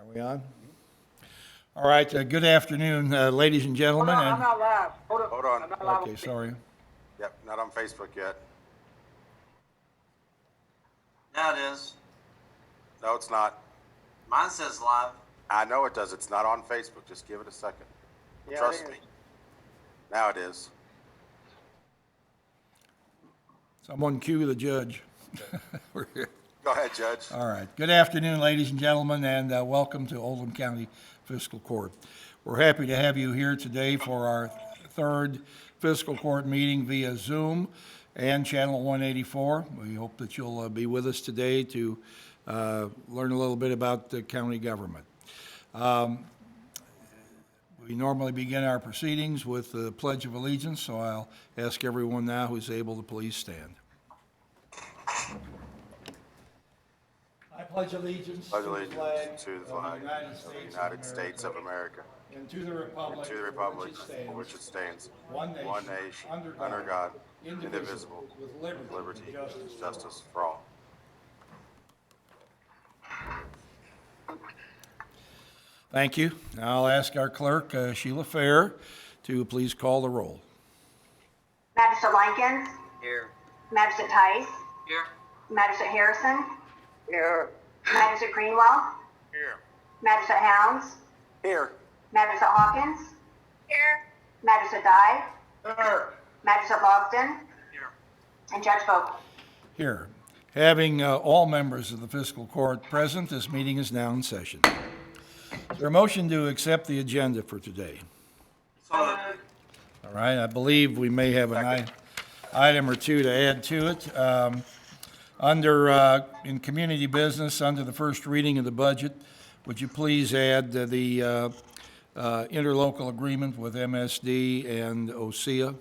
Are we on? All right, good afternoon, ladies and gentlemen. I'm not live. Hold on. I'm not live. Okay, sorry. Yep, not on Facebook yet. Yeah, it is. No, it's not. Mine says live. I know it does. It's not on Facebook. Just give it a second. Yeah, Trust it me. is. Now it is. Someone cue the judge. We're here. Go ahead, Judge. All right. Good afternoon, ladies and gentlemen, and welcome to Oldham County Fiscal Court. We're happy to have you here today for our third fiscal court meeting via Zoom and Channel 184. We hope that you'll be with us today to learn a little bit about the county government. We normally begin our proceedings with the Pledge of Allegiance, so I'll ask everyone now who's able to please stand. I pledge allegiance Pledge allegiance to the flag of the United States of America and to the republic and to the republic for which it stands, one nation, under God, indivisible, with liberty and justice for all. Thank you. Now I'll ask our clerk, Sheila Fair, to please call the roll. Magistrate Likens. Here. Magistrate Tice. Here. Magistrate Harrison. Here. Magistrate Greenwell. Here. Magistrate Hounds. Here. Magistrate Hawkins. Here. Magistrate Dye. Here. Magistrate Logston. Here. And Judge Vogel. Here. Having all members of the fiscal court present, this meeting is now in session. Is there a motion to accept the agenda for today? So, All right, I believe we may have an item or two to add to it. In community business, under the first reading of the budget, would you please add the interlocal agreement with MSD and OSEA?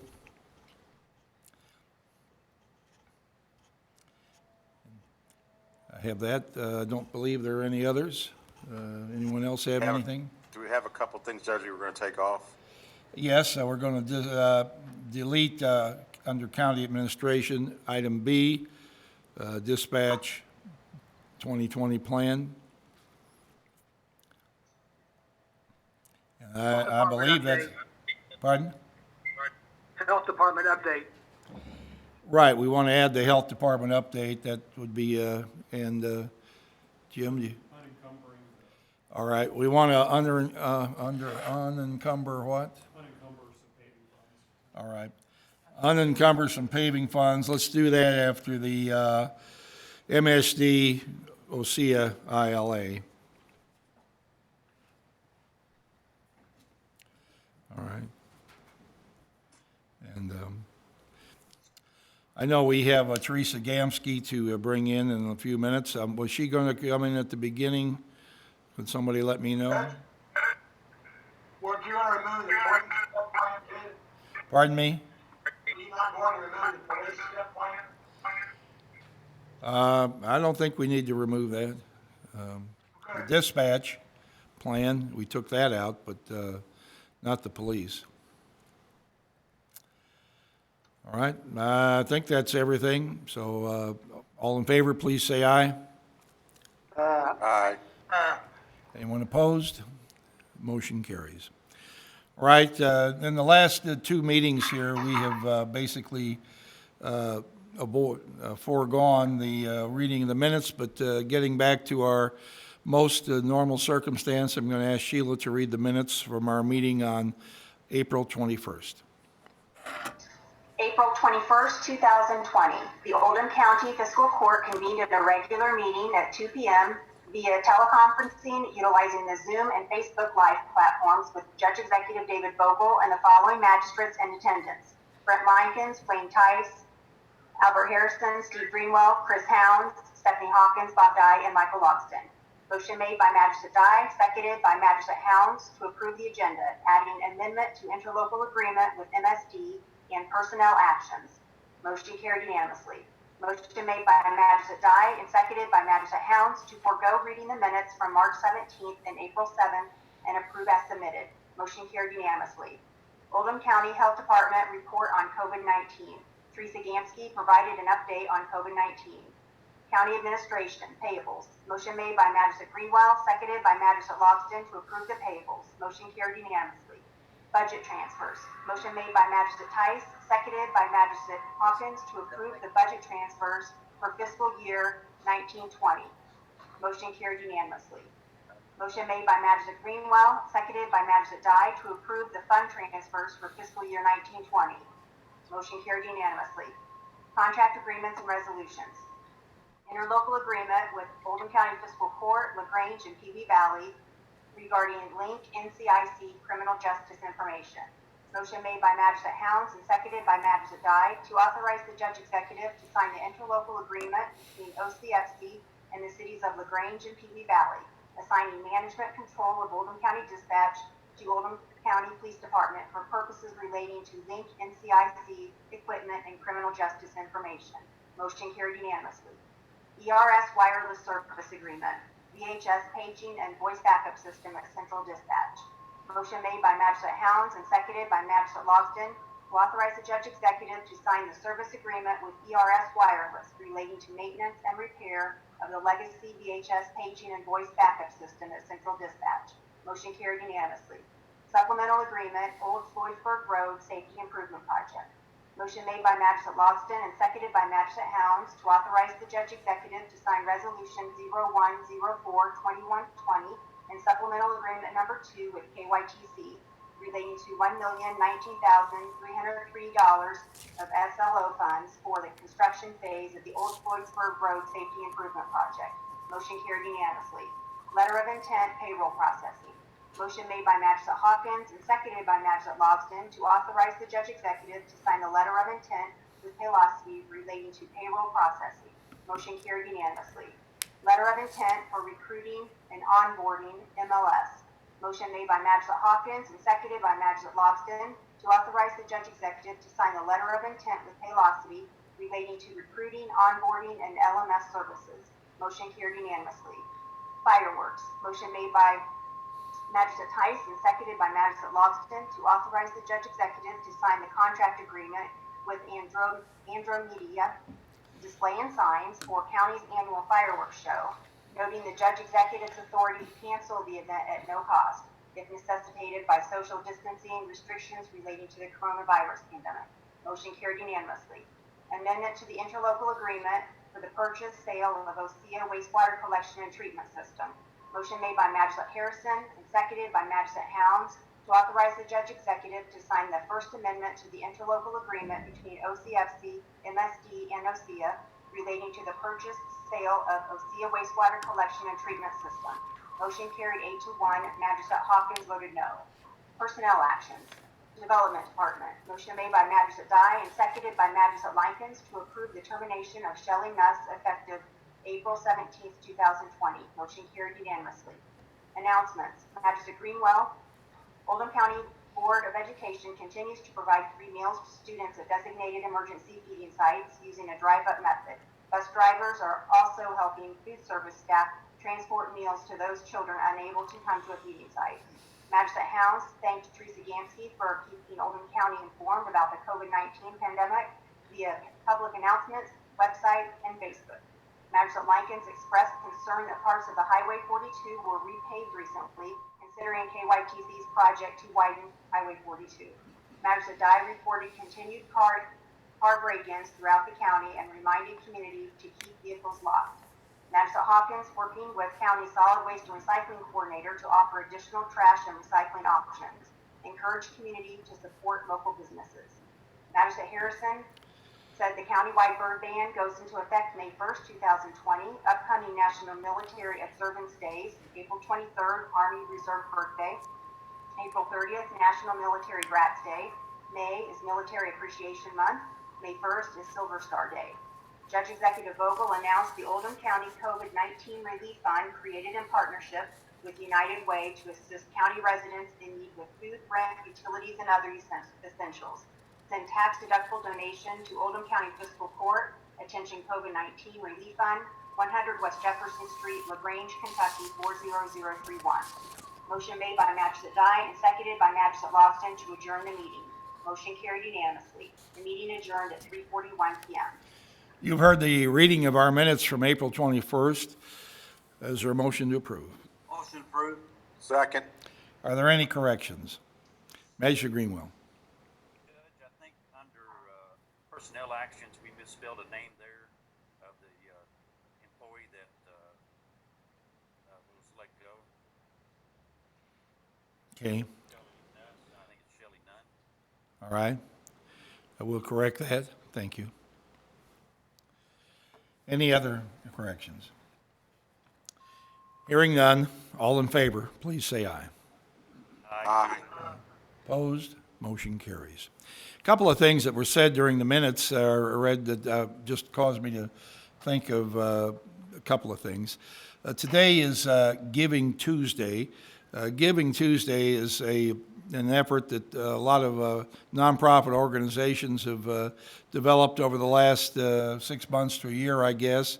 I have that. Don't believe there are any others. Anyone else have anything? Do we have a couple things, Judge, we were going to take off? Yes, we're going to delete under county administration, item B, dispatch 2020 plan. I believe that's, pardon? Health Department update. Right, we want to add the health department update. That would be, and Jim, you? All right, we want to unencumber what? Unencumber some paving funds. All right. Unencumber some paving funds. Let's do that after the MSD OSEA ILA. All right. And I know we have Teresa Gamsky to bring in a few minutes. Was she going to come in at the beginning? Could somebody let me know? Were you going to remove the police step plan too? Pardon me? Are you not going to remove the police step plan? I don't think we need to remove that. The dispatch plan, we took that out, but not the police. All right, I think that's everything. So all in favor, please say aye. Aye. Anyone opposed? Motion carries. All right, in the last two meetings here, we have basically foregone the reading of the minutes, but getting back to our most normal circumstance, I'm going to ask Sheila to read the minutes from our meeting on April 21st. April 21st, 2020. The Oldham County Fiscal Court convened at a regular meeting at 2 p.m. via teleconferencing utilizing the Zoom and Facebook Live platforms with Judge Executive David Vogel and the following magistrates in attendance: Brent Likens, Blaine Tice, Albert Harrison, Steve Greenwell, Chris Hounds, Stephanie Hawkins, Bob Dye, and Michael Logston. Motion made by Magistrate Dye, seconded by Magistrate Hounds to approve the agenda, adding amendment to interlocal agreement with MSD and personnel actions. Motion carried unanimously. Motion made by Magistrate Dye and seconded by Magistrate Hounds to forego reading the minutes from March 17th and April 7th and approve as submitted. Motion carried unanimously. Oldham County Health Department report on COVID-19. Teresa Gamsky provided an update on COVID-19. County Administration, payables. Motion made by Magistrate Greenwell, seconded by Magistrate Logston to approve the payables. Motion carried unanimously. Budget transfers. Motion made by Magistrate Tice, seconded by Magistrate Hawkins to approve the budget transfers for fiscal year 1920. Motion carried unanimously. Motion made by Magistrate Greenwell, seconded by Magistrate Dye to approve the fund transfers for fiscal year 1920. Motion carried unanimously. Contract agreements and resolutions. Interlocal agreement with Oldham County Fiscal Court, LaGrange, and Pee Wee Valley regarding Link NCIC criminal justice information. Motion made by Magistrate Hounds and seconded by Magistrate Dye to authorize the Judge Executive to sign the interlocal agreement between OCFC and the cities of LaGrange and Pee Wee Valley, assigning management control of Oldham County Dispatch to Oldham County Police Department for purposes relating to Link NCIC equipment and criminal justice information. Motion carried unanimously. ERS wireless service agreement, VHS paging and voice backup system at Central Dispatch. Motion made by Magistrate Hounds and seconded by Magistrate Logston to authorize the Judge Executive to sign the service agreement with ERS Wireless relating to maintenance and repair of the legacy VHS paging and voice backup system at Central Dispatch. Motion carried unanimously. Supplemental agreement, Old Floydsburg Road Safety Improvement Project. Motion made by Magistrate Logston and seconded by Magistrate Hounds to authorize the Judge Executive to sign Resolution 0104-2120 and Supplemental Agreement Number 2 with KYTC relating to $1,019,303 of SLO funds for the construction phase of the Old Floydsburg Road Safety Improvement Project. Motion carried unanimously. Letter of intent, payroll processing. Motion made by Magistrate Hawkins and seconded by Magistrate Logston to authorize the Judge Executive to sign the letter of intent with Paylocity relating to payroll processing. Motion carried unanimously. Letter of intent for recruiting and onboarding MLS. Motion made by Magistrate Hawkins and seconded by Magistrate Logston to authorize the Judge Executive to sign the letter of intent with Paylocity relating to recruiting, onboarding, and LMS services. Motion carried unanimously. Fireworks. Motion made by Magistrate Tice and seconded by Magistrate Logston to authorize the Judge Executive to sign the contract agreement with Andromedia Display and Signs for County's annual fireworks show, noting the Judge Executive's authority to cancel the event at no cost, if necessitated by social distancing restrictions relating to the coronavirus pandemic. Motion carried unanimously. Amendment to the interlocal agreement for the purchase, sale of OSEA wastewater collection and treatment system. Motion made by Magistrate Harrison and seconded by Magistrate Hounds to authorize the Judge Executive to sign the First Amendment to the interlocal agreement between OCFC, MSD, and OSEA relating to the purchase, sale of OSEA wastewater collection and treatment system. Motion carried 8-1. Magistrate Hawkins voted no. Personnel actions. Development Department. Motion made by Magistrate Dye and seconded by Magistrate Likens to approve the termination of Shelley Nuss effective April 17th, 2020. Motion carried unanimously. Announcements. Magistrate Greenwell. Oldham County Board of Education continues to provide free meals to students at designated emergency feeding sites using a drive-up method. Bus drivers are also helping food service staff transport meals to those children unable to come to a feeding site. Magistrate Hounds thanked Teresa Gansky for keeping Oldham County informed about the COVID-19 pandemic via public announcements, website, and Facebook. Magistrate Likens expressed concern that parts of the Highway 42 were repaved recently, considering KYTC's project to widen Highway 42. Magistrate Dye reported continued car break-ins throughout the county and reminded community to keep vehicles locked. Magistrate Hawkins, working with County Solid Waste and Recycling Coordinator to offer additional trash and recycling options, encouraged community to support local businesses. Magistrate Harrison said the countywide bird ban goes into effect May 1st, 2020. Upcoming National Military Observance Days, April 23rd, Army Reserve Birthday, April 30th, National Military Grats Day, May is Military Appreciation Month, May 1st is Silver Star Day. Judge Executive Vogel announced the Oldham County COVID-19 Relief Fund created in partnership with United Way to assist county residents in need with food, rent, utilities, and other essentials. Send tax-deductible donation to Oldham County Fiscal Court, Attention COVID-19 Relief Fund, 100 West Jefferson Street, LaGrange, Kentucky, 40031. Motion made by Magistrate Dye and seconded by Magistrate Logston to adjourn the meeting. Motion carried unanimously. The meeting adjourned at 3:41 p.m. You've heard the reading of our minutes from April 21st. Is there a motion to approve? Motion approved. Second. Are there any corrections? Measure Greenwell. Judge, I think under personnel actions, we misspelled a name there of the employee that was let go. Okay, I think it's Shelley Nunn. all right. I will correct that. Thank you. Any other corrections? Hearing none, all in favor, please say aye. Aye. Opposed? Motion carries. A couple of things that were said during the minutes read that just caused me to think of a couple of things. Today is Giving Tuesday. Giving Tuesday is an effort that a lot of nonprofit organizations have developed over the last 6 months to a year, I guess,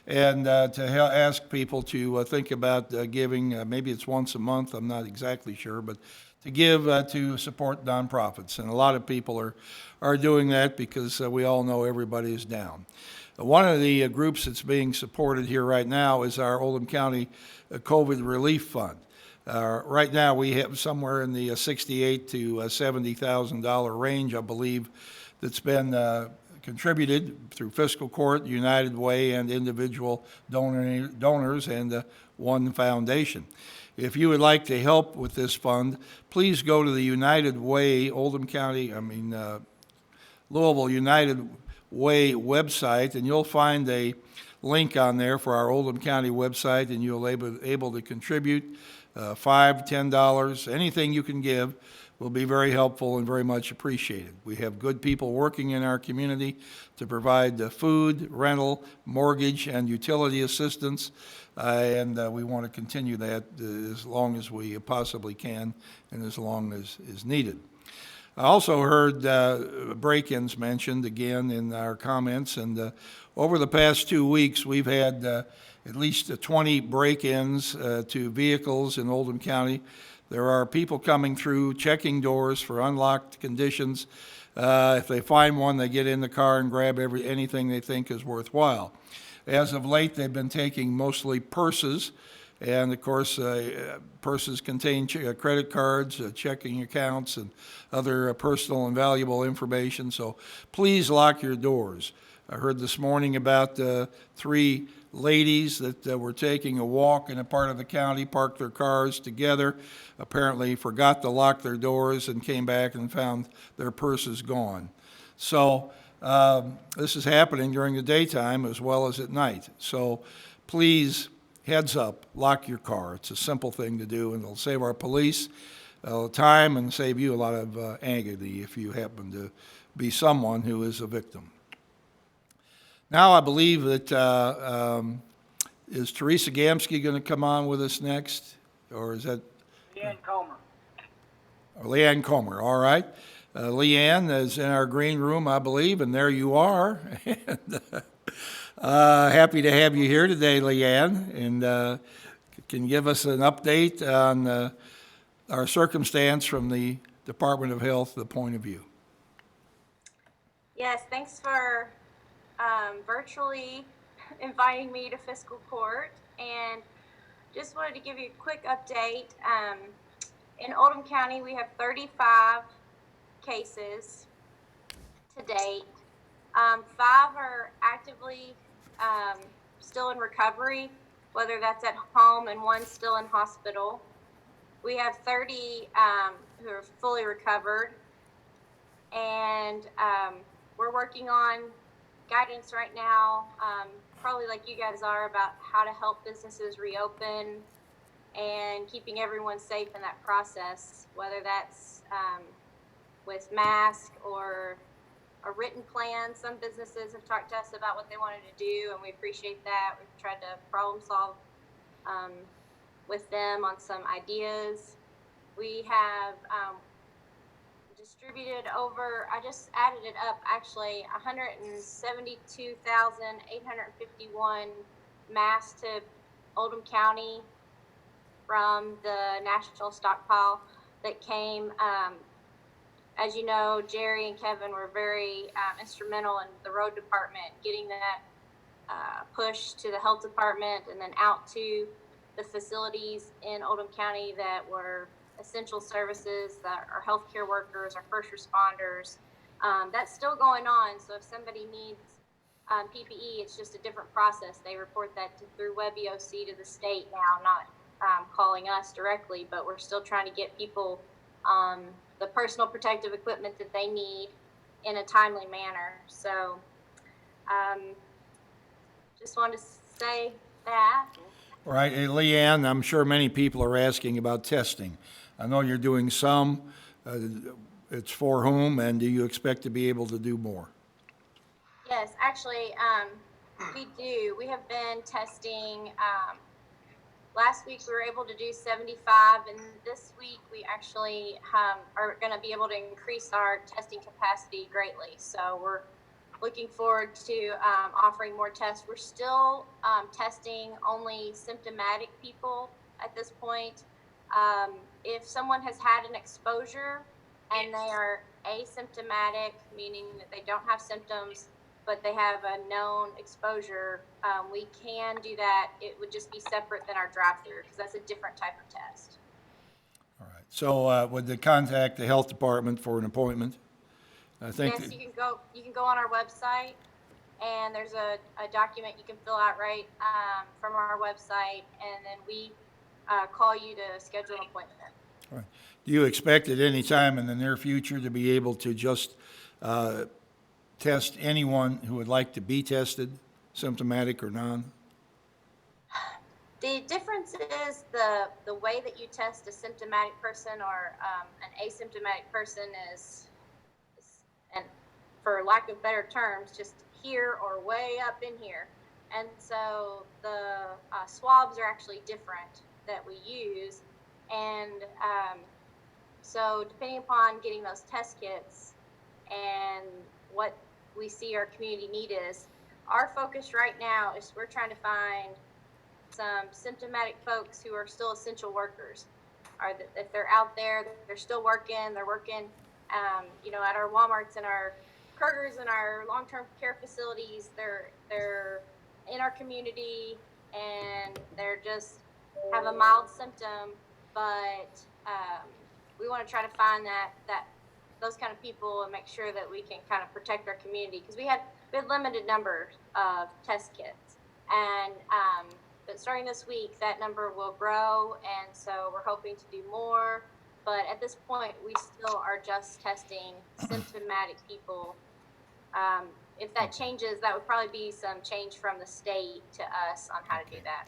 and to ask people to think about giving. Maybe it's once a month, I'm not exactly sure, but to give to support nonprofits. And a lot of people are doing that because we all know everybody is down. One of the groups that's being supported here right now is our Oldham County COVID Relief Fund. Right now, we have somewhere in the $68,000 to $70,000 range, I believe, that's been contributed through Fiscal Court, United Way, and individual donors, and one foundation. If you would like to help with this fund, please go to the United Way, Louisville United Way website, and you'll find a link on there for our Oldham County website, and you'll be able to contribute $5, $10, anything you can give will be very helpful and very much appreciated. We have good people working in our community to provide food, rental, mortgage, and utility assistance, and we want to continue that as long as we possibly can and as long as is needed. I also heard break-ins mentioned again in our comments, and over the past 2 weeks, we've had at least 20 break-ins to vehicles in Oldham County. There are people coming through, checking doors for unlocked conditions. If they find one, they get in the car and grab anything they think is worthwhile. As of late, they've been taking mostly purses, and of course, purses contain credit cards, checking accounts, and other personal and valuable information, so please lock your doors. I heard this morning about 3 ladies that were taking a walk in a part of the county, parked their cars together, apparently forgot to lock their doors, and came back and found their purses gone. So this is happening during the daytime as well as at night. So please, heads up, lock your car. It's a simple thing to do, and it'll save our police time and save you a lot of agony if you happen to be someone who is a victim. Now I believe that, is Teresa Gamsky going to come on with us next? Or is that? Leanne Comer. Leanne Comer, all right. Leanne is in our green room, I believe, and there you are. And, happy to have you here today, Leanne, and can you give us an update on our circumstance from the Department of Health, the point of view. Yes, thanks for virtually inviting me to fiscal court, and just wanted to give you a quick update. In Oldham County, we have 35 cases to date. 5 are actively still in recovery, whether that's at home, and 1 still in hospital. We have 30 who are fully recovered, and we're working on guidance right now, probably like you guys are, about how to help businesses reopen and keeping everyone safe in that process, whether that's with masks or a written plan. Some businesses have talked to us about what they wanted to do, and we appreciate that. We've tried to problem solve with them on some ideas. We have distributed over, I just added it up actually, 172,851 masks to Oldham County from the national stockpile that came as you know, Jerry and Kevin were very instrumental in the road department, getting that push to the health department and then out to the facilities in Oldham County that were essential services, that are healthcare workers, our first responders. That's still going on. So if somebody needs PPE, it's just a different process. They report that through WebEOC to the state now, not calling us directly, but we're still trying to get people the personal protective equipment that they need in a timely manner. So just wanted to say that. All right, hey, Leanne, I'm sure many people are asking about testing. I know you're doing some. It's for whom, and do you expect to be able to do more? Yes, actually, we do. We have been testing. Last week we were able to do 75, and this week we actually are going to be able to increase our testing capacity greatly. So we're looking forward to offering more tests. We're still testing only symptomatic people at this point. If someone has had an exposure and they are asymptomatic, meaning that they don't have symptoms, but they have a known exposure, we can do that. It would just be separate than our drive-through because that's a different type of test. All right, so would they contact the health department for an appointment? I think. Yes, you can go on our website, and there's a document you can fill out right from our website, and then we call you to schedule an appointment. All right. Do you expect at any time in the near future to be able to just test anyone who would like to be tested, symptomatic or non? The difference is the way that you test a symptomatic person or an asymptomatic person is, and for lack of better terms, just here or way up in here. And so the swabs are actually different that we use. And so depending upon getting those test kits and what we see our community need is, our focus right now is we're trying to find some symptomatic folks who are still essential workers. If they're out there, they're still working, they're working, at our Walmarts and our Kroger's and our long-term care facilities, they're in our community and they're just have a mild symptom, but we want to try to find those kind of people and make sure that we can kind of protect our community because we had limited numbers of test kits, and but starting this week that number will grow, and so we're hoping to do more. But at this point, we still are just testing symptomatic people. If that changes, that would probably be some change from the state to us on how to do that.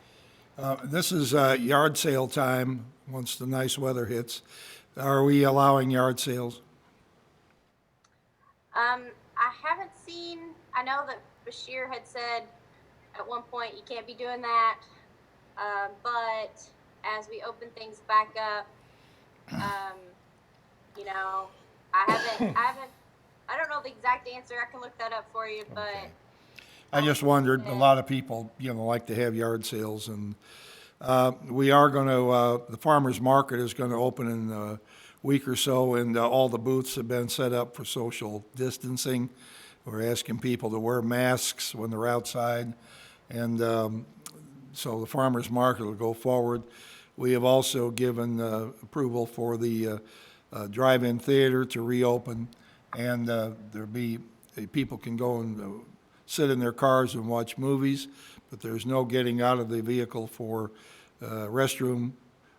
This is yard sale time once the nice weather hits. Are we allowing yard sales? I haven't seen, I know that Bashir had said at one point you can't be doing that, but as we open things back up, I don't know the exact answer. I can look that up for you, but. Okay. I just wondered, a lot of people, like to have yard sales, and we are going to, the farmer's market is going to open in a week or so, and all the booths have been set up for social distancing. We're asking people to wear masks when they're outside, and so the farmer's market will go forward. We have also given approval for the drive-in theater to reopen, and there'll be, people can go and sit in their cars and watch movies, but there's no getting out of the vehicle for restroom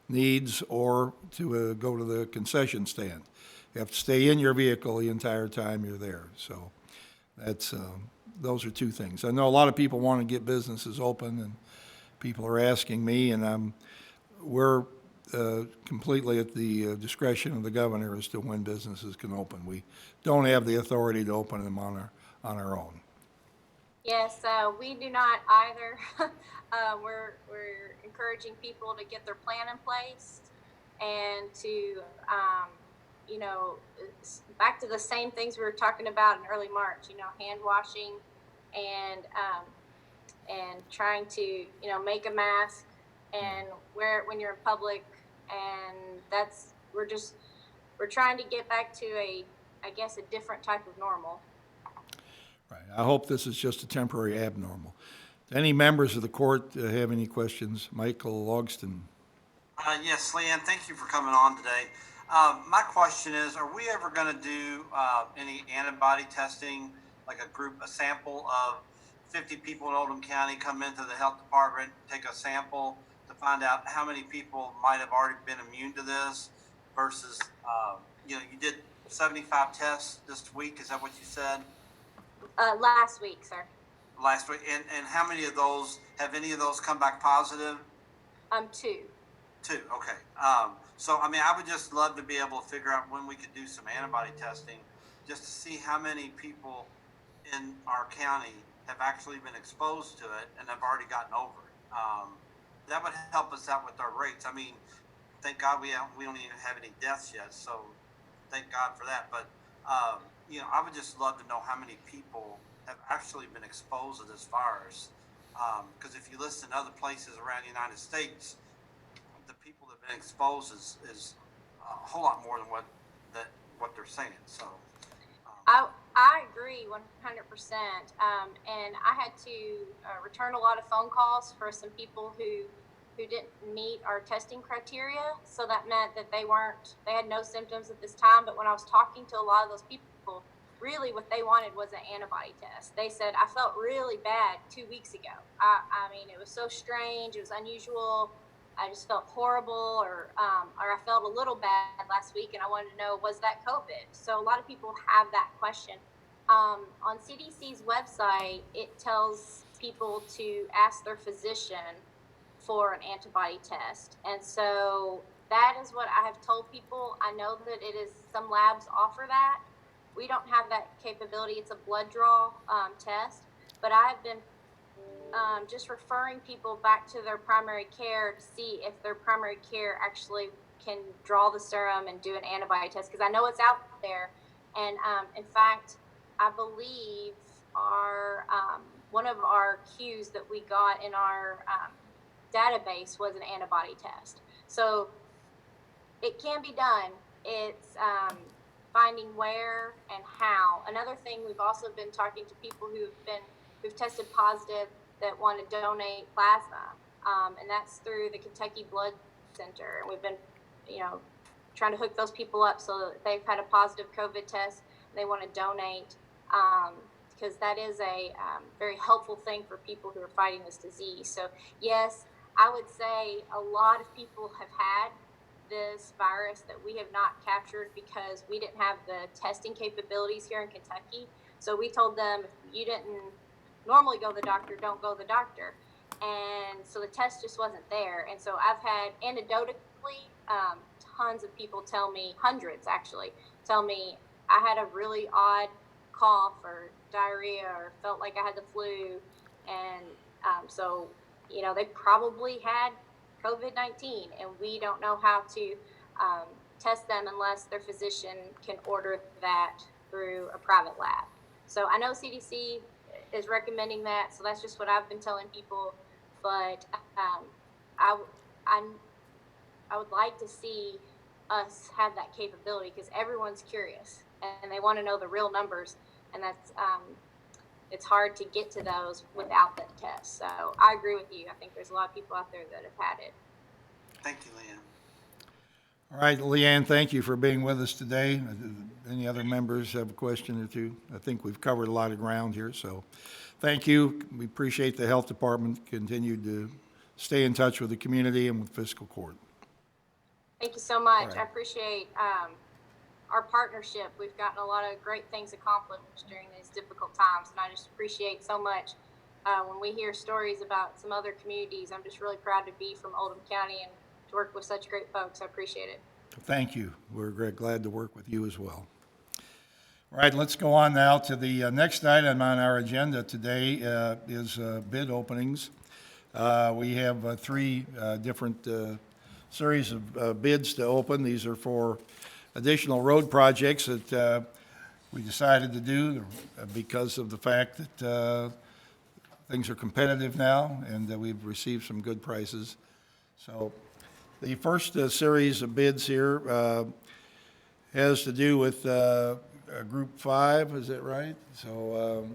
needs or to go to the concession stand. You have to stay in your vehicle the entire time you're there. So that's those are two things. I know a lot of people want to get businesses open, and people are asking me, and we're completely at the discretion of the governor as to when businesses can open. We don't have the authority to open them on our own. Yes, we do not either. We're encouraging people to get their plan in place and to, back to the same things we were talking about in early March, hand washing and trying to, make a mask and wear it when you're in public. And we're trying to get back to a I guess, a different type of normal. Right. I hope this is just a temporary abnormal. Any members of the court have any questions? Michael Logston. Yes, Leanne, thank you for coming on today. My question is, are we ever going to do any antibody testing, like a sample of 50 people in Oldham County come into the health department, take a sample to find out how many people might have already been immune to this versus, you did 75 tests this week. Is that what you said? Last week, sir. Last week. And how many of those, have any of those come back positive? 2. Two, okay. So, I mean, I would just love to be able to figure out when we could do some antibody testing just to see how many people in our county have actually been exposed to it and have already gotten over it. That would help us out with our rates. I mean, thank God we don't even have any deaths yet, so thank God for that. But, I would just love to know how many people have actually been exposed to this virus. Because if you listen to other places around the United States, the people that have been exposed is a whole lot more than what they're saying. So I agree 100%. And I had to return a lot of phone calls for some people who didn't meet our testing criteria. So that meant that they had no symptoms at this time. But when I was talking to a lot of those people, really what they wanted was an antibody test. They said, I felt really bad 2 weeks ago. I mean, it was so strange. It was unusual. I just felt horrible, or I felt a little bad last week, and I wanted to know, was that COVID? So a lot of people have that question. On CDC's website, it tells people to ask their physician for an antibody test. And so that is what I have told people. I know that some labs offer that. We don't have that capability. It's a blood draw test, but I have been just referring people back to their primary care to see if their primary care actually can draw the serum and do an antibody test, because I know it's out there. And in fact, I believe our one of our cues that we got in our database was an antibody test. So it can be done. It's finding where and how. Another thing, we've also been talking to people who've tested positive that want to donate plasma, and that's through the Kentucky Blood Center. We've been, trying to hook those people up so that they've had a positive COVID test and they want to donate, because that is a very helpful thing for people who are fighting this disease. So yes, I would say a lot of people have had this virus that we have not captured because we didn't have the testing capabilities here in Kentucky. So we told them, if you didn't normally go to the doctor, don't go to the doctor. And so the test just wasn't there. And so I've had anecdotally tons of people tell me, hundreds actually, tell me I had a really odd cough or diarrhea or felt like I had the flu. And so, they probably had COVID-19, and we don't know how to test them unless their physician can order that through a private lab. So I know CDC is recommending that, so that's just what I've been telling people. But I would like to see us have that capability, because everyone's curious and they want to know the real numbers, and that's it's hard to get to those without that test. So I agree with you. I think there's a lot of people out there that have had it. thank you, Leanne. All right, Leanne, thank you for being with us today. Any other members have a question or two? I think we've covered a lot of ground here, so thank you. We appreciate the health department continued to stay in touch with the community and with fiscal court. Thank you so much. Right. I appreciate our partnership. We've gotten a lot of great things accomplished during these difficult times, and I just appreciate so much when we hear stories about some other communities. I'm just really proud to be from Oldham County and to work with such great folks. I appreciate it. Thank you. We're glad to work with you as well. All right, let's go on now to the next item on our agenda today is bid openings. We have 3 different series of bids to open. These are for additional road projects that we decided to do because of the fact that things are competitive now and that we've received some good prices. So the first series of bids here has to do with Group 5, is that right? So,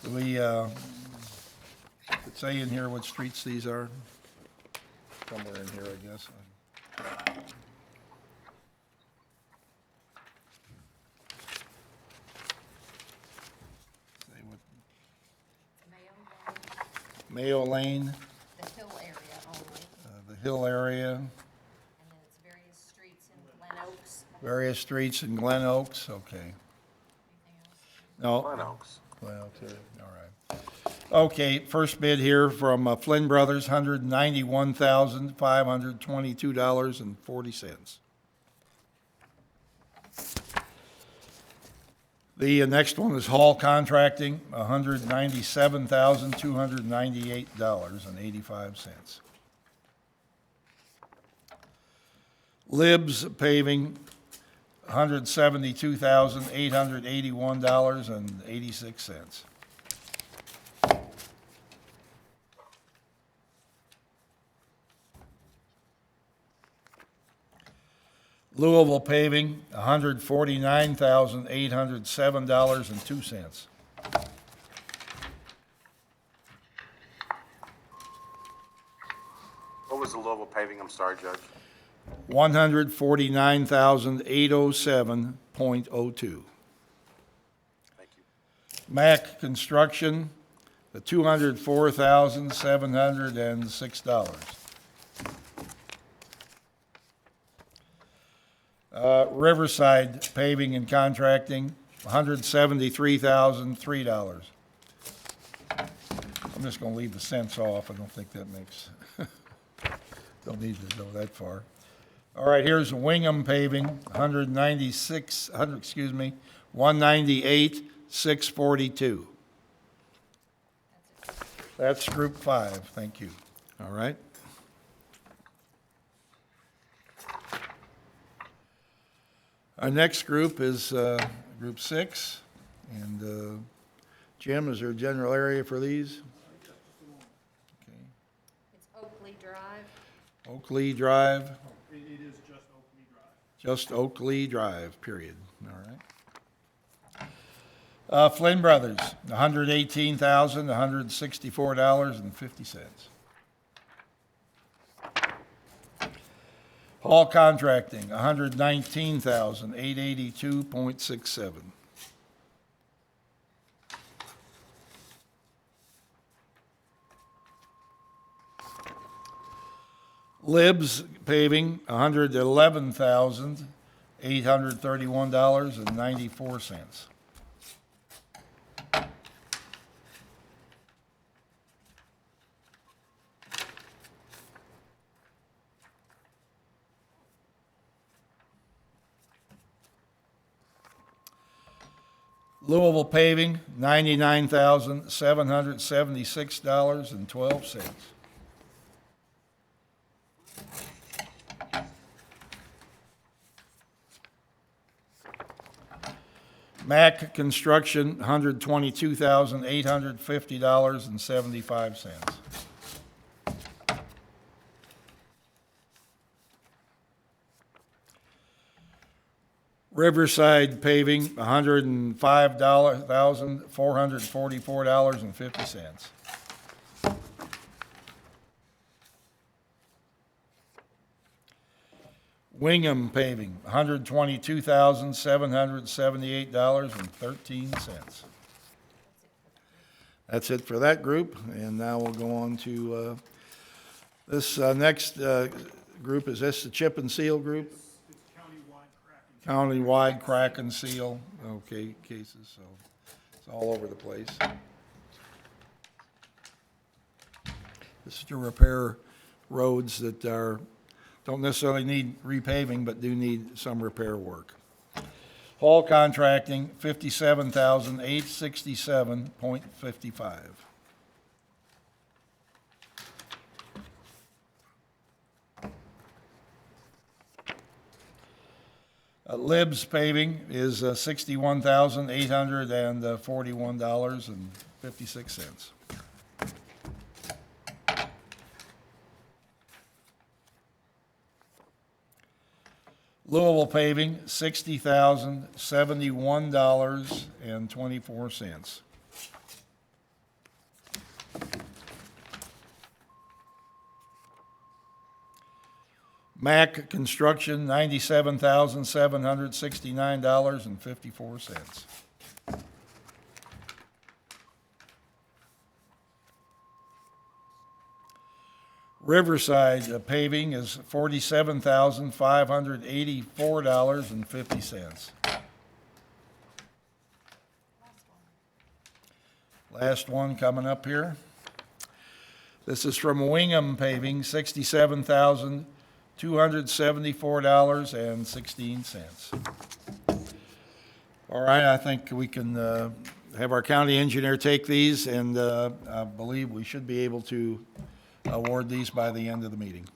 do we, does it say in here what streets these are? Somewhere in here, I guess. Say what, Mayo Lane, The hill area only, the Hill area, and then it's various streets in Glen Oaks. various streets in Glen Oaks, okay. Anything else? No. Glen Oaks. Glen Oaks, all right. Okay, first bid here from Flynn Brothers, $191,522.40. The next one is Hall Contracting, $197,298.85. Libs Paving, $172,881.86. Louisville Paving, $149,807.02. What was the Louisville paving? I'm sorry, Judge. $149,807.02. Thank you. Mac Construction, the $204,706. Riverside Paving and Contracting, $173,003. I'm just gonna leave the cents off. I don't think that makes, don't need to go that far. All right, here's Wingham Paving, 198,642. That's Group 5, thank you. All right. Our next group is Group 6, and Jim, is there a general area for these? Okay. It's Oakley Drive. Oakley Drive, It is just Oakley Drive. just Oakley Drive, period. All right. Flynn Brothers, $118,164.50. Hall Contracting, $119,882.67. Libs Paving, $111,831.94. Louisville Paving, $99,776.12. Mac Construction, $122,850.75. Riverside Paving, $105,444.50. Wingham Paving, $122,778.13. That's it for that group, and now we'll go on to this next group. Is this the chip and seal group? It's countywide cracking. Countywide crack and seal, okay, cases, so it's all over the place. This is to repair roads that don't necessarily need repaving, but do need some repair work. Hall Contracting, $57,867.55. Libs Paving is $61,841.56. Louisville paving, $60,071.24. Mac Construction, $97,769.54. Riverside paving is $47,584.50. Last one coming up here. This is from Wingham Paving, $67,274.16. All right, I think we can have our county engineer take these, and I believe we should be able to award these by the end of the meeting.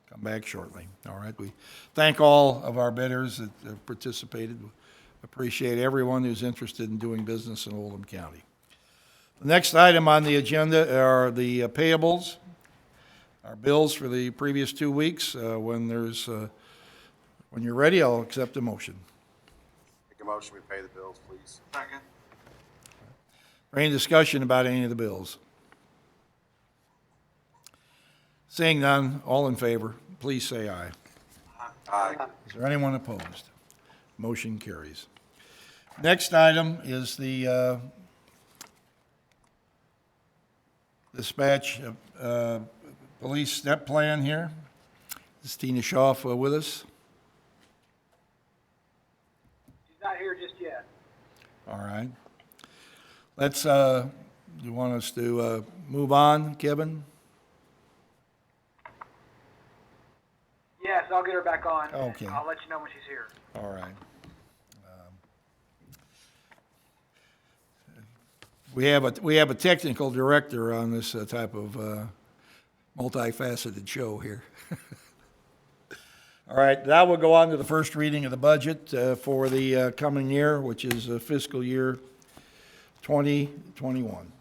Come back shortly. All right, we thank all of our bidders that have participated. Appreciate everyone who's interested in doing business in Oldham County. The next item on the agenda are the payables, our bills for the previous 2 weeks. When you're ready, I'll accept a motion. Make a motion, we pay the bills, please. Second. Any discussion about any of the bills? Seeing none, all in favor, please say aye. Aye. Is there anyone opposed? Motion carries. Next item is the dispatch police step plan here. Is Tina Schaaf with us? She's not here just yet. All right. Let's, you want us to move on, Kevin? Yes, I'll get her back on. Okay. I'll let you know when she's here. All right. We have a technical director on this type of multifaceted show here. All right, now we'll go on to the first reading of the budget for the coming year, which is fiscal year 2021.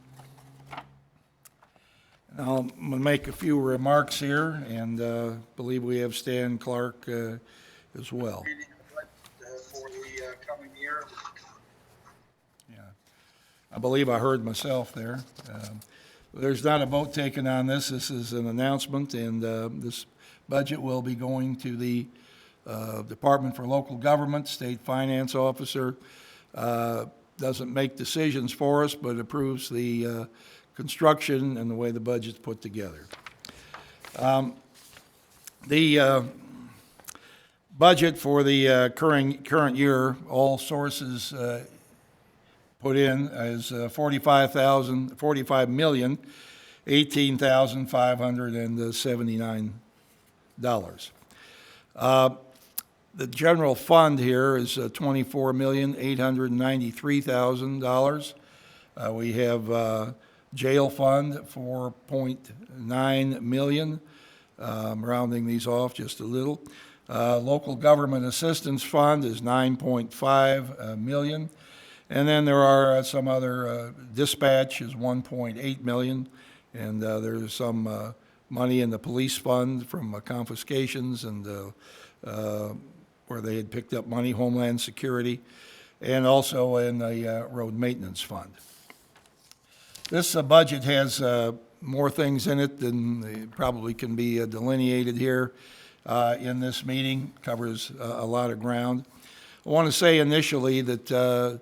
Now, I'm going to make a few remarks here, and believe we have Stan Clark as well. For the coming year. Yeah, I believe I heard myself there. There's not a vote taken on this. This is an announcement, and this budget will be going to the Department for Local Government, State Finance Officer. Doesn't make decisions for us, but approves the construction and the way the budget's put together. The budget for the current year, all sources put in, is $45,018,579. The general fund here is $24,893,000. We have jail fund, $4.9 million, rounding these off just a little. Local government assistance fund is $9.5 million. And then there are some other, dispatch is $1.8 million. And there's some money in the police fund from confiscations and where they had picked up money, Homeland Security, and also in the road maintenance fund. This budget has more things in it than probably can be delineated here in this meeting. Covers a lot of ground. I want to say initially that the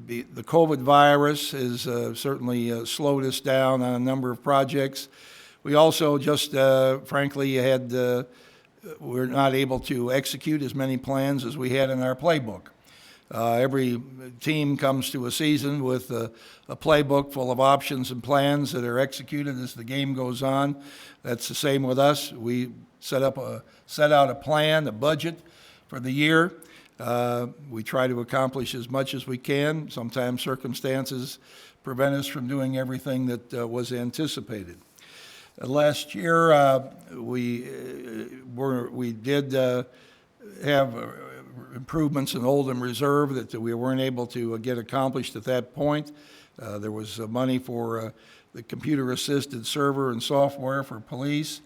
COVID virus has certainly slowed us down on a number of projects. We also just frankly we're not able to execute as many plans as we had in our playbook. Every team comes to a season with a playbook full of options and plans that are executed as the game goes on. That's the same with us. We set out a plan, a budget for the year. We try to accomplish as much as we can. Sometimes circumstances prevent us from doing everything that was anticipated. Last year, we did have improvements in Oldham Reserve that we weren't able to get accomplished at that point. There was money for the computer-assisted server and software for police.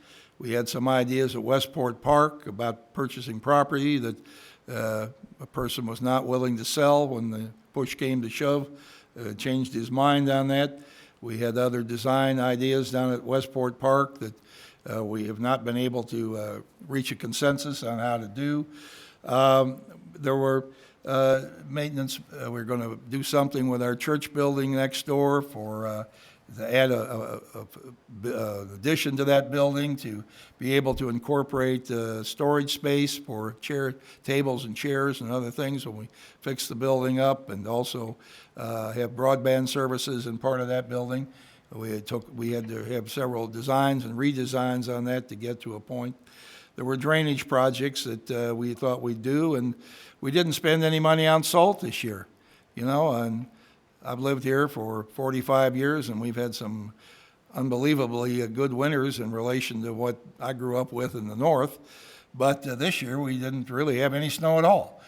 We had some ideas at Westport Park about purchasing property that a person was not willing to sell when the push came to shove, changed his mind on that. We had other design ideas down at Westport Park that we have not been able to reach a consensus on how to do. There were maintenance, we're going to do something with our church building next door for to add an addition to that building to be able to incorporate storage space for tables and chairs and other things when we fix the building up, and also have broadband services in part of that building. We had to have several designs and redesigns on that to get to a point. There were drainage projects that we thought we'd do, and we didn't spend any money on salt this year, you know, and I've lived here for 45 years, and we've had some unbelievably good winters in relation to what I grew up with in the north. But this year, we didn't really have any snow at all.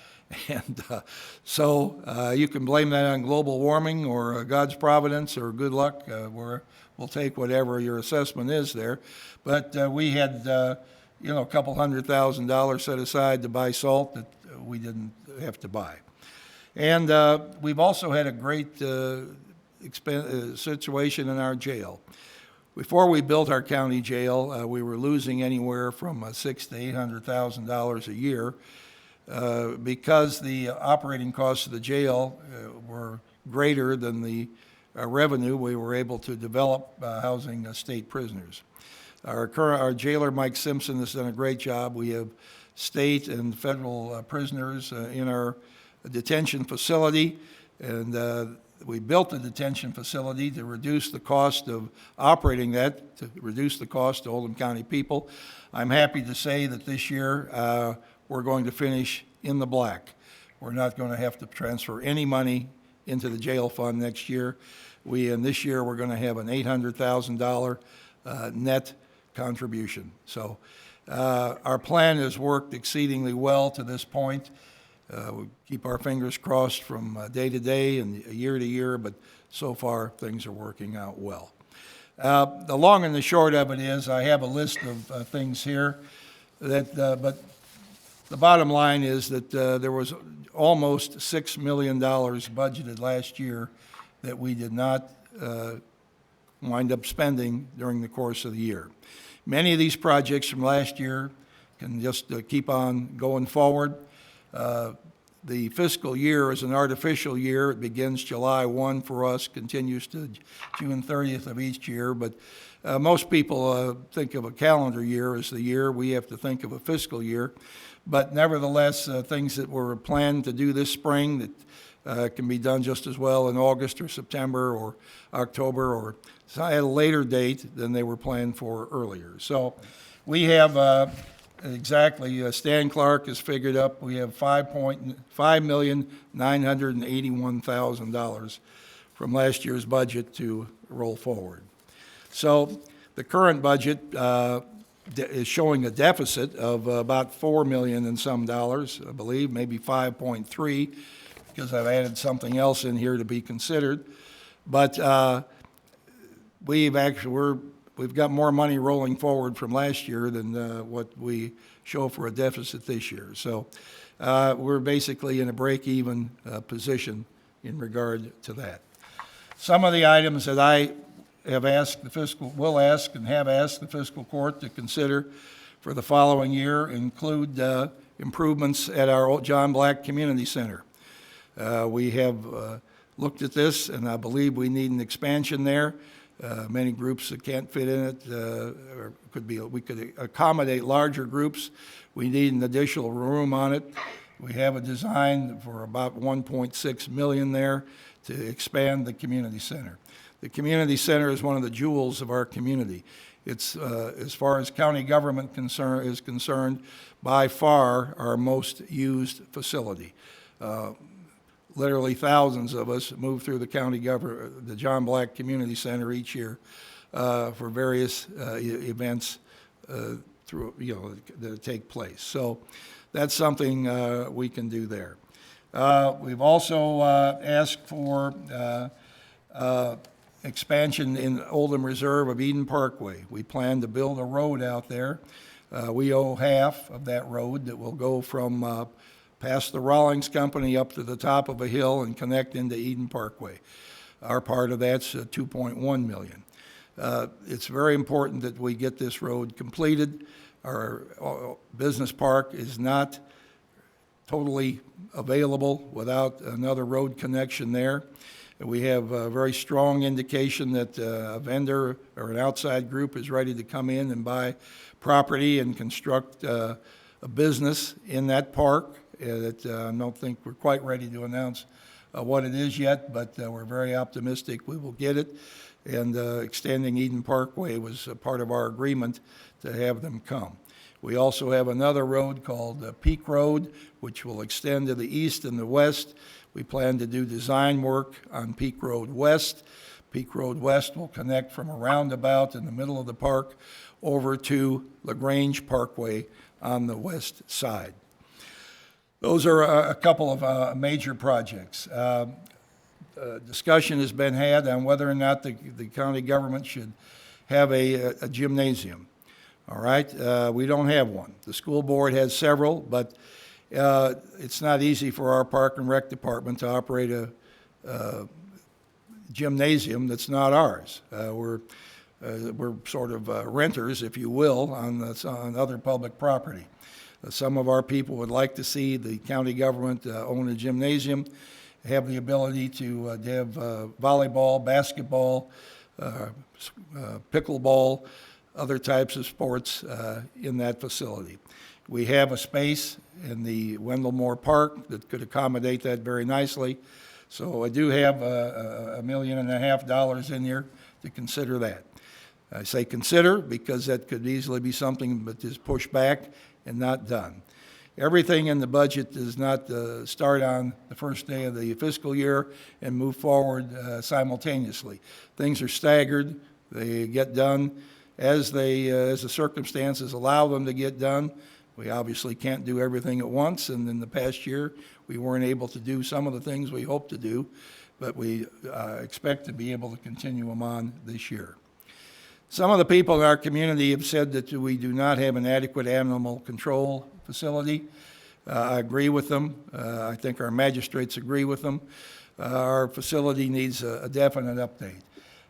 And so you can blame that on global warming or God's providence or good luck. We'll take whatever your assessment is there. But we had, you know, a couple $100,000 set aside to buy salt that we didn't have to buy. And we've also had a great situation in our jail. Before we built our county jail, we were losing anywhere from $600,000 to $800,000 a year because the operating costs of the jail were greater than the revenue we were able to develop housing state prisoners. Our jailer, Mike Simpson, has done a great job. We have state and federal prisoners in our detention facility, and we built the detention facility to reduce the cost of operating that, to reduce the cost to Oldham County people. I'm happy to say that this year we're going to finish in the black. We're not going to have to transfer any money into the jail fund next year. And this year we're going to have an $800,000 net contribution. So our plan has worked exceedingly well to this point. We keep our fingers crossed from day to day and year to year, but so far things are working out well. The long and the short of it is I have a list of things here that, but the bottom line is that there was almost $6 million budgeted last year that we did not wind up spending during the course of the year. Many of these projects from last year can just keep on going forward. The fiscal year is an artificial year. It begins July 1 for us, continues to June 30th of each year, but most people think of a calendar year as the year. We have to think of a fiscal year. But nevertheless, things that were planned to do this spring that can be done just as well in August or September or October or at a later date than they were planned for earlier. So we have exactly, Stan Clark has figured up, we have $5,981,000 from last year's budget to roll forward. So the current budget is showing a deficit of about $4 million and some dollars, I believe, maybe 5.3, because I've added something else in here to be considered. But we've got more money rolling forward from last year than what we show for a deficit this year. So we're basically in a break-even position in regard to that. Some of the items that I have asked the fiscal, will ask and have asked the fiscal court to consider for the following year include improvements at our John Black Community Center. We have looked at this, and I believe we need an expansion there. Many groups that can't fit in it, or we could accommodate larger groups. We need an additional room on it. We have a design for about $1.6 million there to expand the community center. The community center is one of the jewels of our community. It's, as far as county government is concerned, by far our most used facility. Literally thousands of us move through the county government, the John Black Community Center each year for various events that take place. So that's something we can do there. We've also asked for expansion in Oldham Reserve of Eden Parkway. We plan to build a road out there. We owe half of that road that will go from past the Rawlings Company up to the top of a hill and connect into Eden Parkway. Our part of that's $2.1 million. It's very important that we get this road completed. Our business park is not totally available without another road connection there. We have a very strong indication that a vendor or an outside group is ready to come in and buy property and construct a business in that park. That I don't think we're quite ready to announce what it is yet, but we're very optimistic we will get it. And extending Eden Parkway was a part of our agreement to have them come. We also have another road called Peak Road, which will extend to the east and the west. We plan to do design work on Peak Road West. Peak Road West will connect from a roundabout in the middle of the park over to LaGrange Parkway on the west side. Those are a couple of major projects. Discussion has been had on whether or not the county government should have a gymnasium. All right, we don't have one. The school board has several, but it's not easy for our Park and Rec department to operate a gymnasium that's not ours. We're sort of renters, if you will, on other public property. Some of our people would like to see the county government own a gymnasium, have the ability to have volleyball, basketball, pickleball, other types of sports in that facility. We have a space in the Wendell Moore Park that could accommodate that very nicely. So I do have $1.5 million in there to consider that. I say consider because that could easily be something that is pushed back and not done. Everything in the budget does not start on the first day of the fiscal year and move forward simultaneously. Things are staggered. They get done as the circumstances allow them to get done. We obviously can't do everything at once, and in the past year, we weren't able to do some of the things we hoped to do, but we expect to be able to continue them on this year. Some of the people in our community have said that we do not have an adequate animal control facility. I agree with them. I think our magistrates agree with them. Our facility needs a definite update.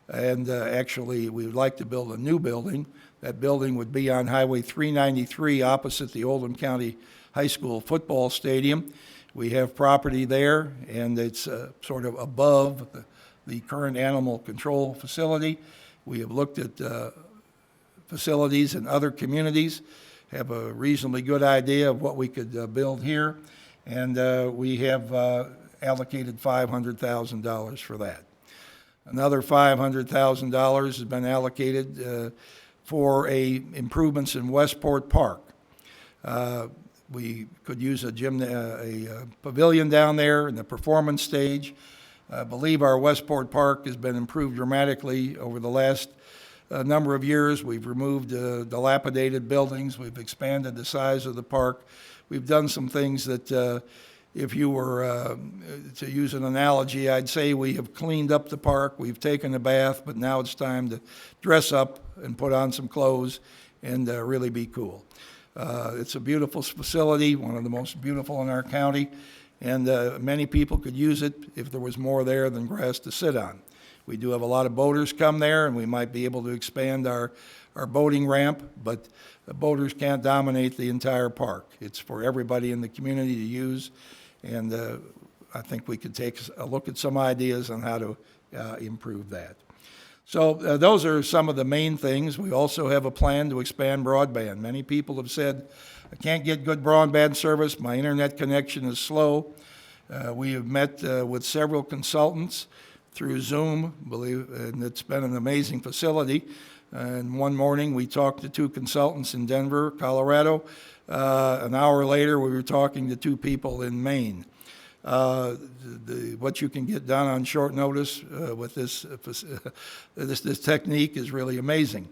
And actually, we would like to build a new building. That building would be on Highway 393 opposite the Oldham County High School football stadium. We have property there, and it's sort of above the current animal control facility. We have looked at facilities in other communities, have a reasonably good idea of what we could build here, and we have allocated $500,000 for that. Another $500,000 has been allocated for improvements in Westport Park. We could use a pavilion down there in the performance stage. I believe our Westport Park has been improved dramatically over the last number of years. We've removed dilapidated buildings. We've expanded the size of the park. We've done some things that if you were to use an analogy, I'd say we have cleaned up the park, we've taken a bath, but now it's time to dress up and put on some clothes and really be cool. It's a beautiful facility, one of the most beautiful in our county, and many people could use it if there was more there than grass to sit on. We do have a lot of boaters come there, and we might be able to expand our boating ramp, but the boaters can't dominate the entire park. It's for everybody in the community to use. And I think we could take a look at some ideas on how to improve that. So those are some of the main things. We also have a plan to expand broadband. Many people have said, I can't get good broadband service, my internet connection is slow. We have met with several consultants through Zoom, and it's been an amazing facility. And one morning we talked to two consultants in Denver, Colorado. An hour later, we were talking to two people in Maine. What you can get done on short notice with this technique is really amazing.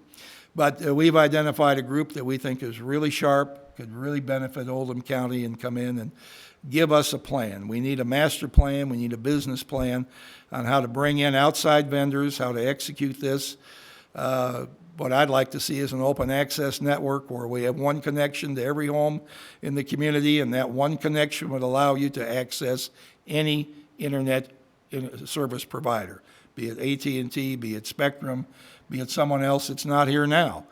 But we've identified a group that we think is really sharp, could really benefit Oldham County and come in give us a plan. We need a master plan, we need a business plan on how to bring in outside vendors, how to execute this. What I'd like to see is an open access network where we have one connection to every home in the community, and that one connection would allow you to access any internet service provider, be it AT&T, be it Spectrum, be it someone else that's not here now.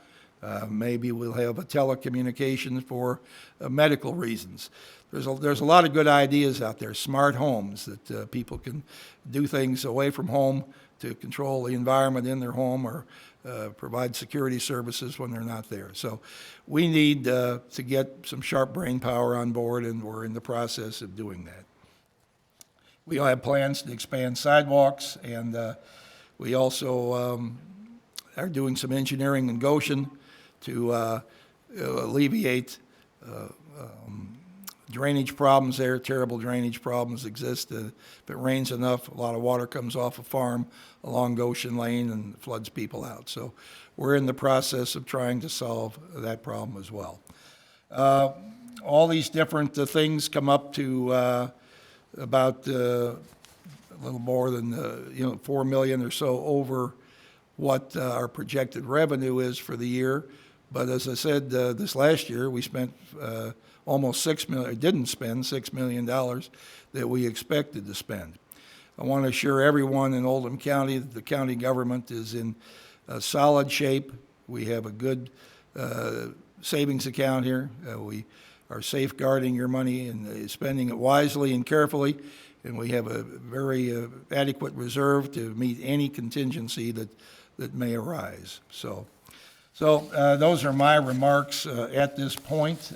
Maybe we'll have a telecommunications for medical reasons. There's a lot of good ideas out there, smart homes that people can do things away from home to control the environment in their home or provide security services when they're not there. So we need to get some sharp brain power on board, and we're in the process of doing that. We have plans to expand sidewalks, and we also are doing some engineering in Goshen to alleviate drainage problems there. Terrible drainage problems exist. If it rains enough, a lot of water comes off a farm along Goshen Lane and floods people out. So we're in the process of trying to solve that problem as well. All these different things come up to about a little more than $4 million or so over what our projected revenue is for the year. But as I said, this last year we spent almost $6 million, didn't spend $6 million that we expected to spend. I want to assure everyone in Oldham County that the county government is in solid shape. We have a good savings account here. We are safeguarding your money and spending it wisely and carefully, and we have a very adequate reserve to meet any contingency that may arise. So those are my remarks at this point.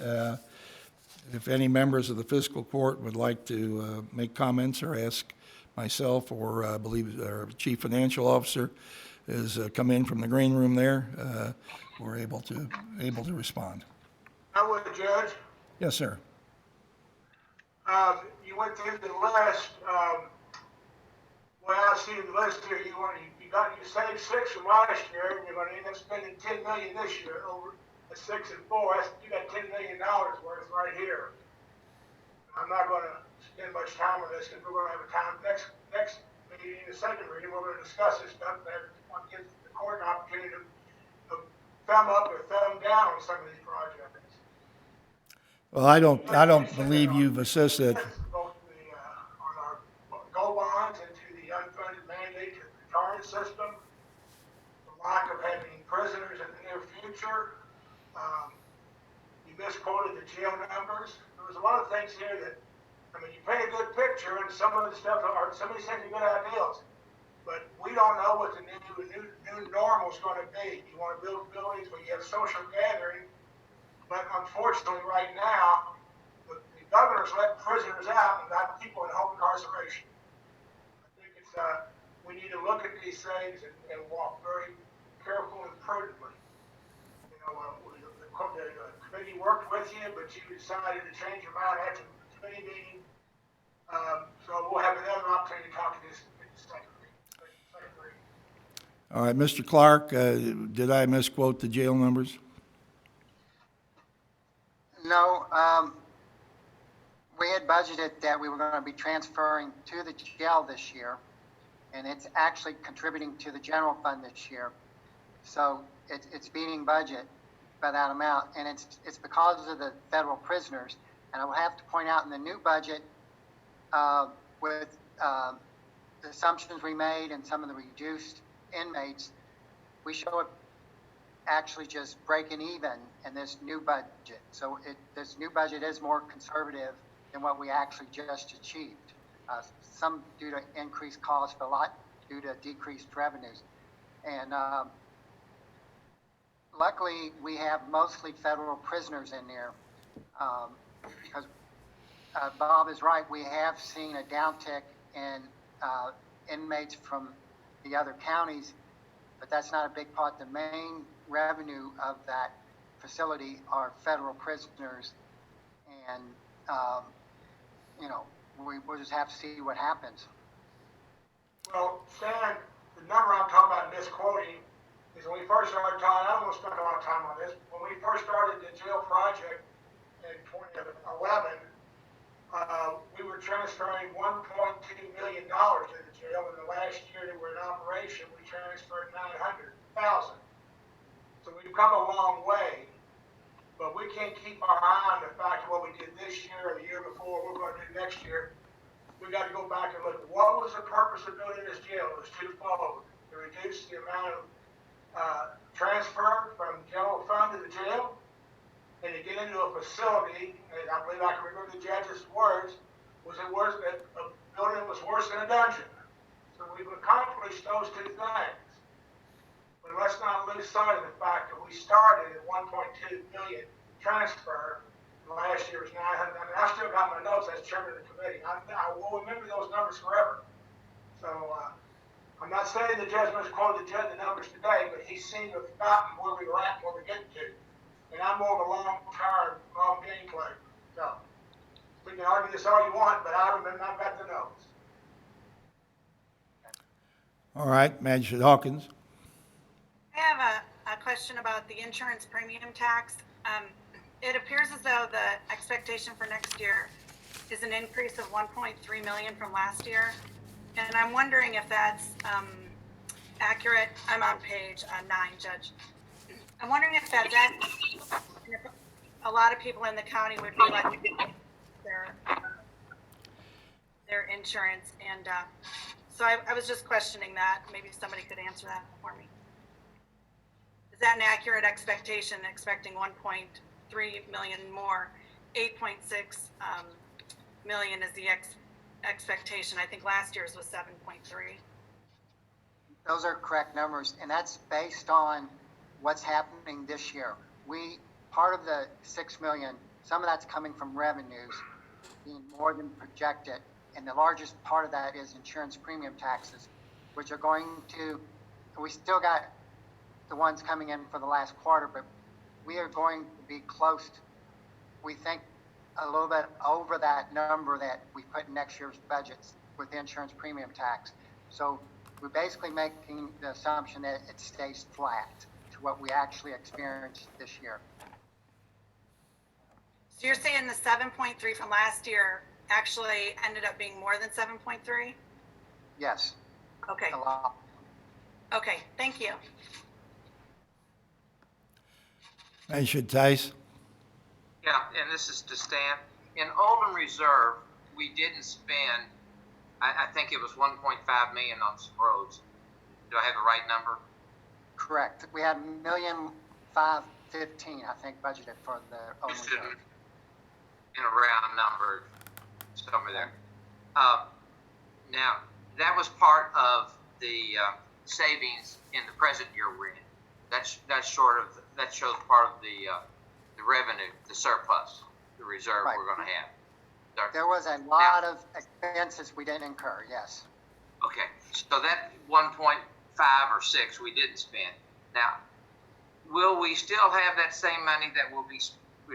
If any members of the fiscal court would like to make comments or ask myself, or I believe our chief financial officer has come in from the green room there, we're able to respond. I would, Judge. Yes, sir. You went through the list. Well, I see the list here. You saved 6 from last year, and you're going to end up spending $10 million this year over the 6 and 4. You got $10 million worth right here. I'm not going to spend much time on this because we're going to have a time next meeting, the second reading. We're going to discuss this stuff, and I want to give the court an opportunity to thumb up or thumb down on some of these projects. Well, I don't believe you've assisted. Both on our goal bonds and to the unfunded mandate to the return system, the lack of having prisoners in the near future. You misquoted the jail numbers. There was a lot of things here that, you paint a good picture, and some of these things are good ideas, but we don't know what the new normal is going to be. You want to build buildings where you have social gathering, but unfortunately, right now, the governor's let prisoners out and got people in home incarceration. I think we need to look at these things and walk very carefully and prudently. The committee worked with you, but you decided to change your mind after the committee meeting. So we'll have another opportunity to talk to this in the second reading. All right, Mr. Clark, did I misquote the jail numbers? No, we had budgeted that we were going to be transferring to the jail this year, and it's actually contributing to the general fund this year. So it's beating budget by that amount, and it's because of the federal prisoners. And I will have to point out in the new budget, with the assumptions we made and some of the reduced inmates, we show it actually just breaking even in this new budget. So this new budget is more conservative than what we actually just achieved. Some due to increased costs, but a lot due to decreased revenues. And luckily, we have mostly federal prisoners in there, because Bob is right. We have seen a downtick in inmates from the other counties, but that's not a big part. The main revenue of that facility are federal prisoners, and we'll just have to see what happens. Well, Stan, the number I'm talking about misquoting is when we first started talking. I don't want to spend a lot of time on this. When we first started the jail project in 2011, we were transferring $1.2 million to the jail, and the last year that we're in operation, we transferred 900,000. So we've come a long way, but we can't keep our eye on the fact of what we did this year or the year before, what we're gonna do next year. We gotta go back and look at what was the purpose of building this jail. It was twofold: to reduce the amount of transfer from general fund to the jail, and to get into a facility, and I believe I can remember the judge's words, was it worse that a building was worse than a dungeon. So we've accomplished those two things. But let's not lose sight of the fact that we started at 1.2 million transfer, and last year was 900. I mean, I still got my notes as chairman of the committee. I will remember those numbers forever. So I'm not saying the judge must quote the numbers today, but he seemed to have forgotten where we were at and where we're getting to. And I'm more of a long-term, long game player. So we can argue this all you want, but I remember I've got the notes. All right, Magistrate Hawkins. I have a question about the insurance premium tax. It appears as though the expectation for next year is an increase of 1.3 million from last year. And I'm wondering if that's accurate. I'm on page 9, Judge. I'm wondering if that's accurate. A lot of people in the county would be like their insurance. And so I was just questioning that. Maybe somebody could answer that for me. Is that an accurate expectation, expecting 1.3 million more? 8.6 million is the expectation. I think last year's was 7.3. Those are correct numbers, and that's based on what's happening this year. Part of the 6 million, some of that's coming from revenues being more than projected, and the largest part of that is insurance premium taxes, which are going to, we still got the ones coming in for the last quarter, but we are going to be close, we think, a little bit over that number that we put in next year's budgets with the insurance premium tax. So we're basically making the assumption that it stays flat to what we actually experienced this year. So you're saying the 7.3 from last year actually ended up being more than 7.3? Yes. Okay. A lot. Okay, thank you. Magistrate Tice. Yeah, and this is to Stan. In Oldham Reserve, we didn't spend, I think it was 1.5 million on some roads. Do I have the right number? Correct. We had $1,515,000, I think, budgeted for the Oldham Just Reserve. in a round number, somewhere there. Now, that was part of the savings in the present year we're in. That shows part of the revenue, the surplus, the reserve Right. we're going to have. There was a lot of expenses we didn't incur, yes. Okay, so that 1.5 or 6 we didn't spend. Now, will we still have that same money that we're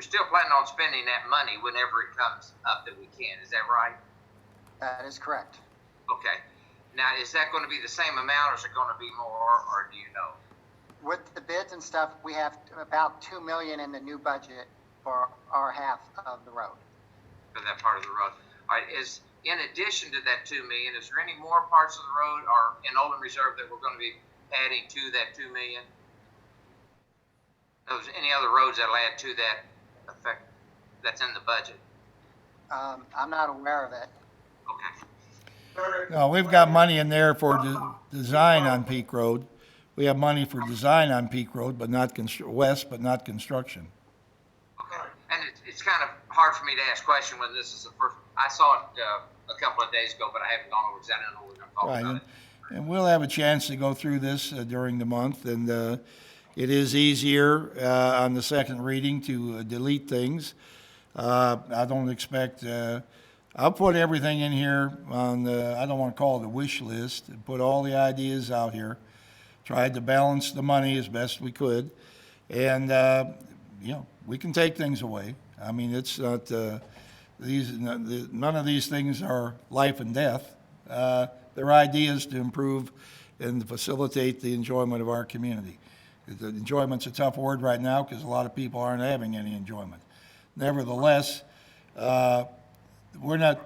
still planning on spending that money whenever it comes up that we can, is that right? That is correct. Okay, now is that going to be the same amount or is it going to be more, or do you know? With the bids and stuff, we have about $2 million in the new budget for our half of the road. For that part of the road. All right, in addition to that 2 million, is there any more parts of the road or in Oldham Reserve that we're going to be adding to that 2 million? Any other roads that'll add to that effect that's in the budget? I'm not aware of it. Okay. No, we've got money in there for design on Peak Road. We have money for design on Peak Road, but not west, but not construction. Okay. And it's kind of hard for me to ask a question when this is the first. I saw it a couple of days ago, but I haven't gone over because I don't know we're going to talk about it. And we'll have a chance to go through this during the month, and it is easier on the second reading to delete things. I don't expect, I'll put everything in here on the, I don't want to call it a wish list, and put all the ideas out here. Tried to balance the money as best we could, and we can take things away. I mean, it's not none of these things are life and death. They're ideas to improve and to facilitate the enjoyment of our community. The enjoyment's a tough word right now because a lot of people aren't having any enjoyment. Nevertheless, we're not,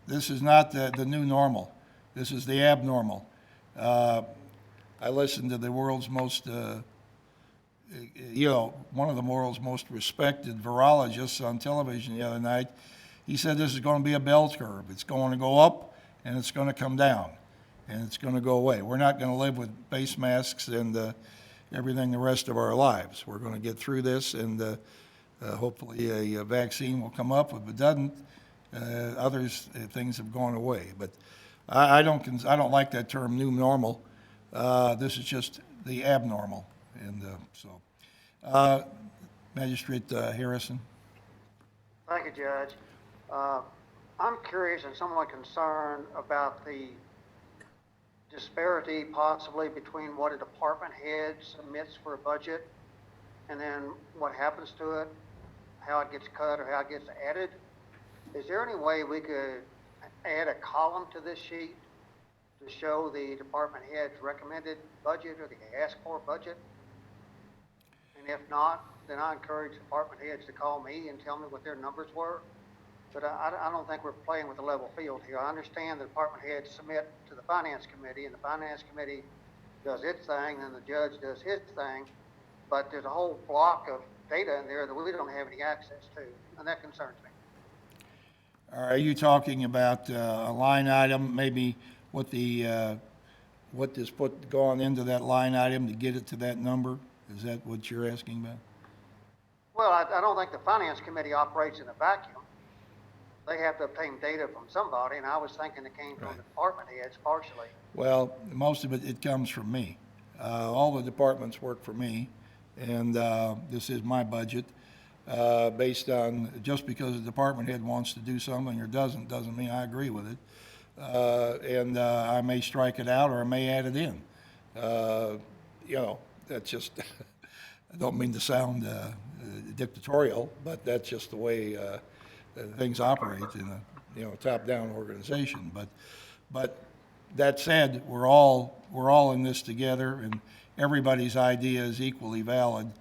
this is not the new normal. This is the abnormal. I listened to the world's most, one of the world's most respected virologists on television the other night. He said this is going to be a bell curve. It's going to go up and it's going to come down and it's going to go away. We're not going to live with face masks and everything the rest of our lives. We're going to get through this, and hopefully a vaccine will come up. If it doesn't, things have gone away. But I don't like that term "new normal." This is just the abnormal, and Magistrate Harrison. Thank you, Judge. I'm curious and somewhat concerned about the disparity possibly between what a department head submits for a budget and then what happens to it, how it gets cut or how it gets added. Is there any way we could add a column to this sheet to show the department head's recommended budget or the asked for budget? And if not, then I encourage department heads to call me and tell me what their numbers were. But I don't think we're playing with a level field here. I understand the department heads submit to the finance committee, and the finance committee does its thing, and the judge does his thing. But there's a whole block of data in there that we don't have any access to, and that concerns me. Are you talking about a line item, maybe what is gone into that line item to get it to that number? Is that what you're asking about? Well, I don't think the finance committee operates in a vacuum. They have to obtain data from somebody, and I was thinking it came from the department heads partially. Well, most of it comes from me. All the departments work for me, and this is my budget. Based on, just because the department head wants to do something or doesn't mean I agree with it. And I may strike it out or I may add it in. That's just, I don't mean to sound dictatorial, but that's just the way things operate in a top-down organization. But that said, we're all in this together, and everybody's idea is equally valid.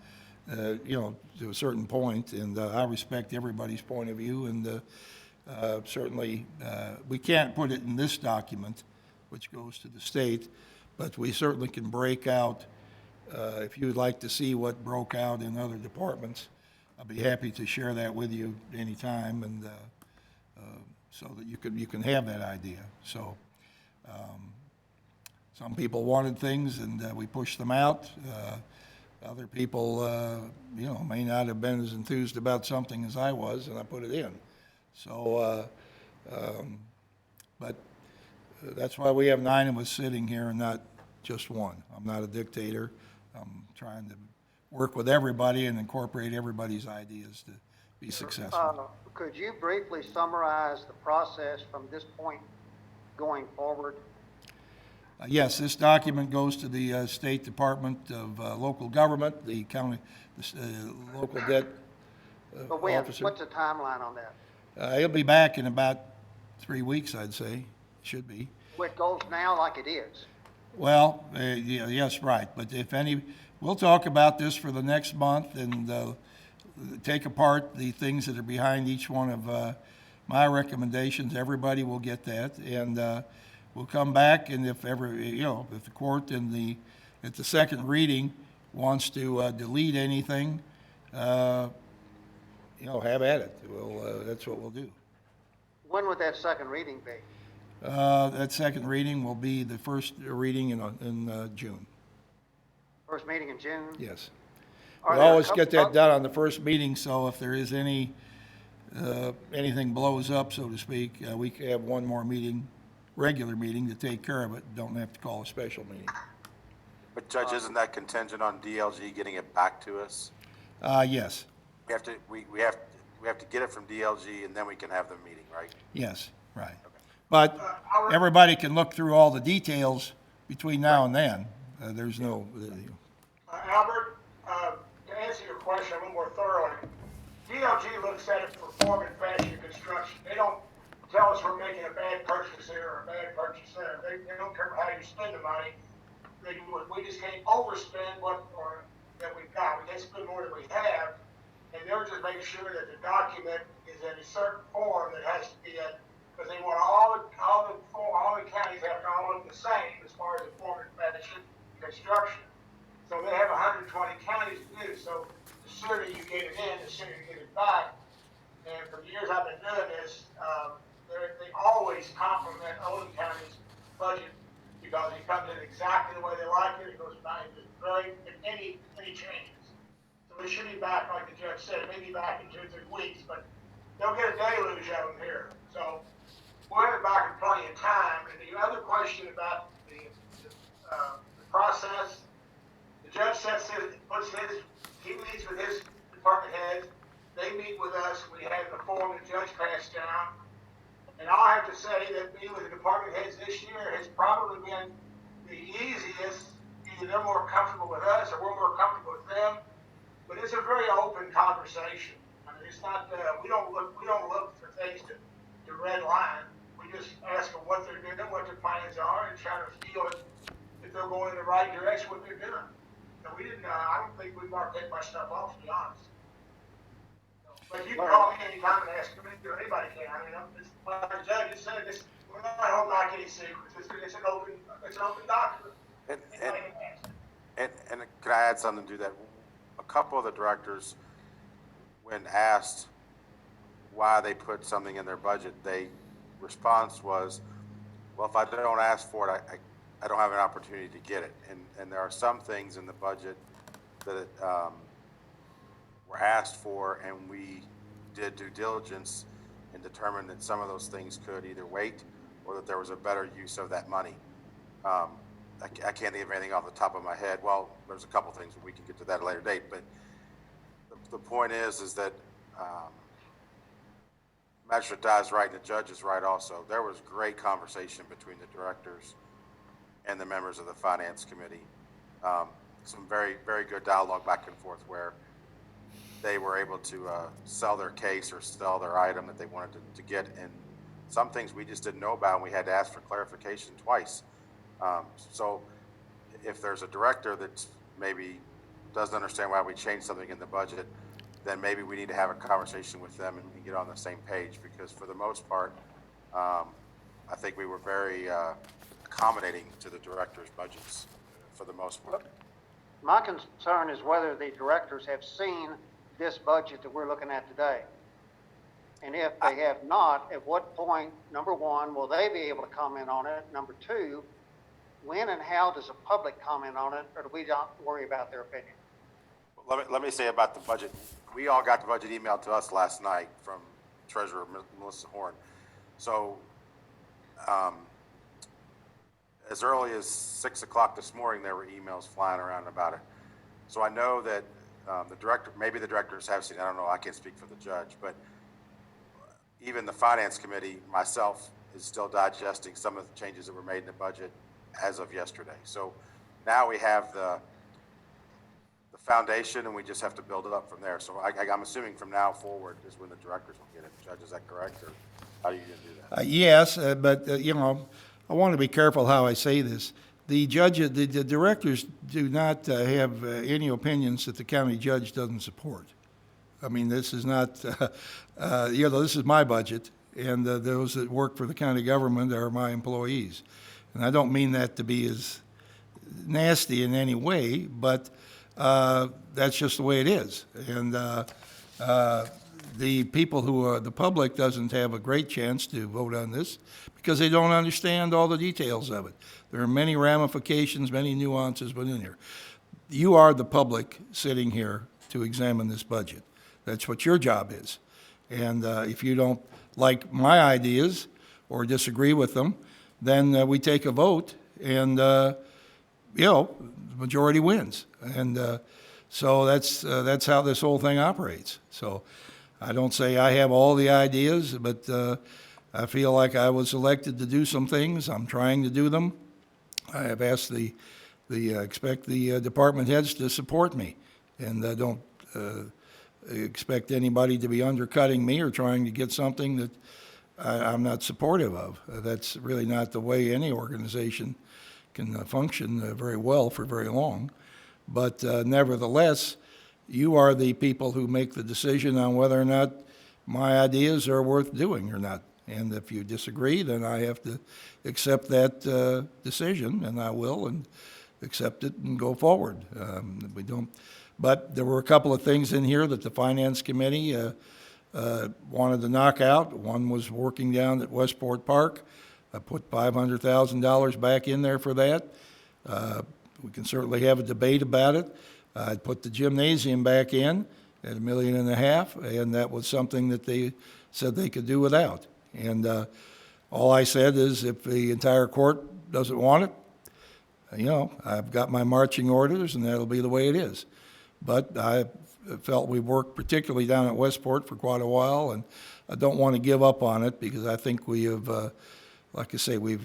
To a certain point, and I respect everybody's point of view, and certainly we can't put it in this document, which goes to the state, but we certainly can break out, if you would like to see what broke out in other departments, I'll be happy to share that with you anytime, and so that you can have that idea. So some people wanted things, and we pushed them out. Other people, may not have been as enthused about something as I was, and I put it in. So, but that's why we have 9 of us sitting here and not just one. I'm not a dictator. I'm trying to work with everybody and incorporate everybody's ideas to be successful. Could you briefly summarize the process from this point going forward? Yes, this document goes to the State Department of Local Government, the county, local debt But officer. what's the timeline on that? He'll be back in about 3 weeks, I'd say. Should be. Well, it goes now like it is. Well, yes, right. But we'll talk about this for the next month and take apart the things that are behind each one of my recommendations. Everybody will get that, and we'll come back. And if the court at the second reading wants to delete anything, have at it. That's what we'll do. When would that second reading be? That second reading will be the first reading in June. First meeting in June? Yes. Are We there a always couple get that done on the first meeting, so if there is anything blows up, so to speak, we can have one more regular meeting to take care of it. Don't have to call a special meeting. But Judge, isn't that contingent on DLG getting it back to us? Yes. We have to get it from DLG and then we can have the meeting, right? Yes, right. But everybody can look through all the details between now and then. There's no... Albert, to answer your question a little more thoroughly, DLG looks at it for form and fashion construction. They don't tell us we're making a bad purchase here or a bad purchase there. They don't care how you spend the money. We just can't overspend that we've got. We can't spend more than we have, and they're just making sure that the document is in a certain form that has to be in, because they want all the counties have to all look the same as far as the form of construction. So they have 120 counties to do, so the sooner you get it in, the sooner you get it back. And for the years I've been doing this, they always compliment Oldham County's budget because it comes in exactly the way they like it. It goes by with any changes. So we should be back, like the judge said, maybe back in 2 or 3 weeks, but they'll get a deluge of them here. So we'll have it back in plenty of time. And the other question about the process, the judge he meets with his department heads. They meet with us. We have the form the judge passed down. And I'll have to say that meeting with the department heads this year has probably been the easiest. Either they're more comfortable with us or we're more comfortable with them. But it's a very open conversation. I mean, it's not, we don't look for things to red line. We just ask them what they're doing, what their plans are, and try to feel if they're going in the right direction, what they're doing. So we didn't, I don't think we marked that much stuff off, to be honest. But you can call me anytime and ask me, or anybody can. I mean, like the judge said, we're not holding back any secrets. It's an open document. And can I add something to that? A couple of the directors, when asked why they put something in their budget, their response was, well, if I don't ask for it, I don't have an opportunity to get it. And there are some things in the budget that were asked for, and we did due diligence and determined that some of those things could either wait or that there was a better use of that money. I can't think of anything off the top of my head. Well, there's a couple things, but we can get to that at a later date. But the point is that Magistrate Dye's right and the judge is right also. There was great conversation between the directors and the members of the Finance Committee. Some very, very good dialogue back and forth where they were able to sell their case or sell their item that they wanted to get. And some things we just didn't know about, and we had to ask for clarification twice. So if there's a director that maybe doesn't understand why we changed something in the budget, then maybe we need to have a conversation with them and get on the same page, because for the most part, I think we were very accommodating to the directors' budgets for the most part. My concern is whether the directors have seen this budget that we're looking at today. And if they have not, at what point, number one, will they be able to comment on it? Number two, when and how does the public comment on it, or do we not worry about their opinion? Let me say about the budget. We all got the budget emailed to us last night from Treasurer Melissa Horn. So as early as 6 o'clock this morning, there were emails flying around about it. So I know that maybe the directors have seen it. I don't know. I can't speak for the judge, but even the Finance Committee, myself, is still digesting some of the changes that were made in the budget as of yesterday. So now we have the foundation, and we just have to build it up from there. So I'm assuming from now forward is when the directors will get it. Judge, is that correct, or how are you going to do that? Yes, but I want to be careful how I say this. The directors do not have any opinions that the county judge doesn't support. I mean, this is not, this is my budget, and those that work for the county government are my employees. And I don't mean that to be as nasty in any way, but that's just the way it is. And the people who are, the public doesn't have a great chance to vote on this because they don't understand all the details of it. There are many ramifications, many nuances within here. You are the public sitting here to examine this budget. That's what your job is. And if you don't like my ideas or disagree with them, then we take a vote, and the majority wins. And so that's how this whole thing operates. So I don't say I have all the ideas, but I feel like I was elected to do some things. I'm trying to do them. I have asked expect the department heads to support me, and don't expect anybody to be undercutting me or trying to get something that I'm not supportive of. That's really not the way any organization can function very well for very long. But nevertheless, you are the people who make the decision on whether or not my ideas are worth doing or not. And if you disagree, then I have to accept that decision, and I will, and accept it and go forward. We don't, but there were a couple of things in here that the Finance Committee wanted to knock out. One was working down at Westport Park. I put $500,000 back in there for that. We can certainly have a debate about it. I'd put the gymnasium back in at $1.5 million, and that was something that they said they could do without. And all I said is if the entire court doesn't want it, you know, I've got my marching orders, and that'll be the way it is. But I felt we worked particularly down at Westport for quite a while, and I don't want to give up on it because I think we have, like I say, we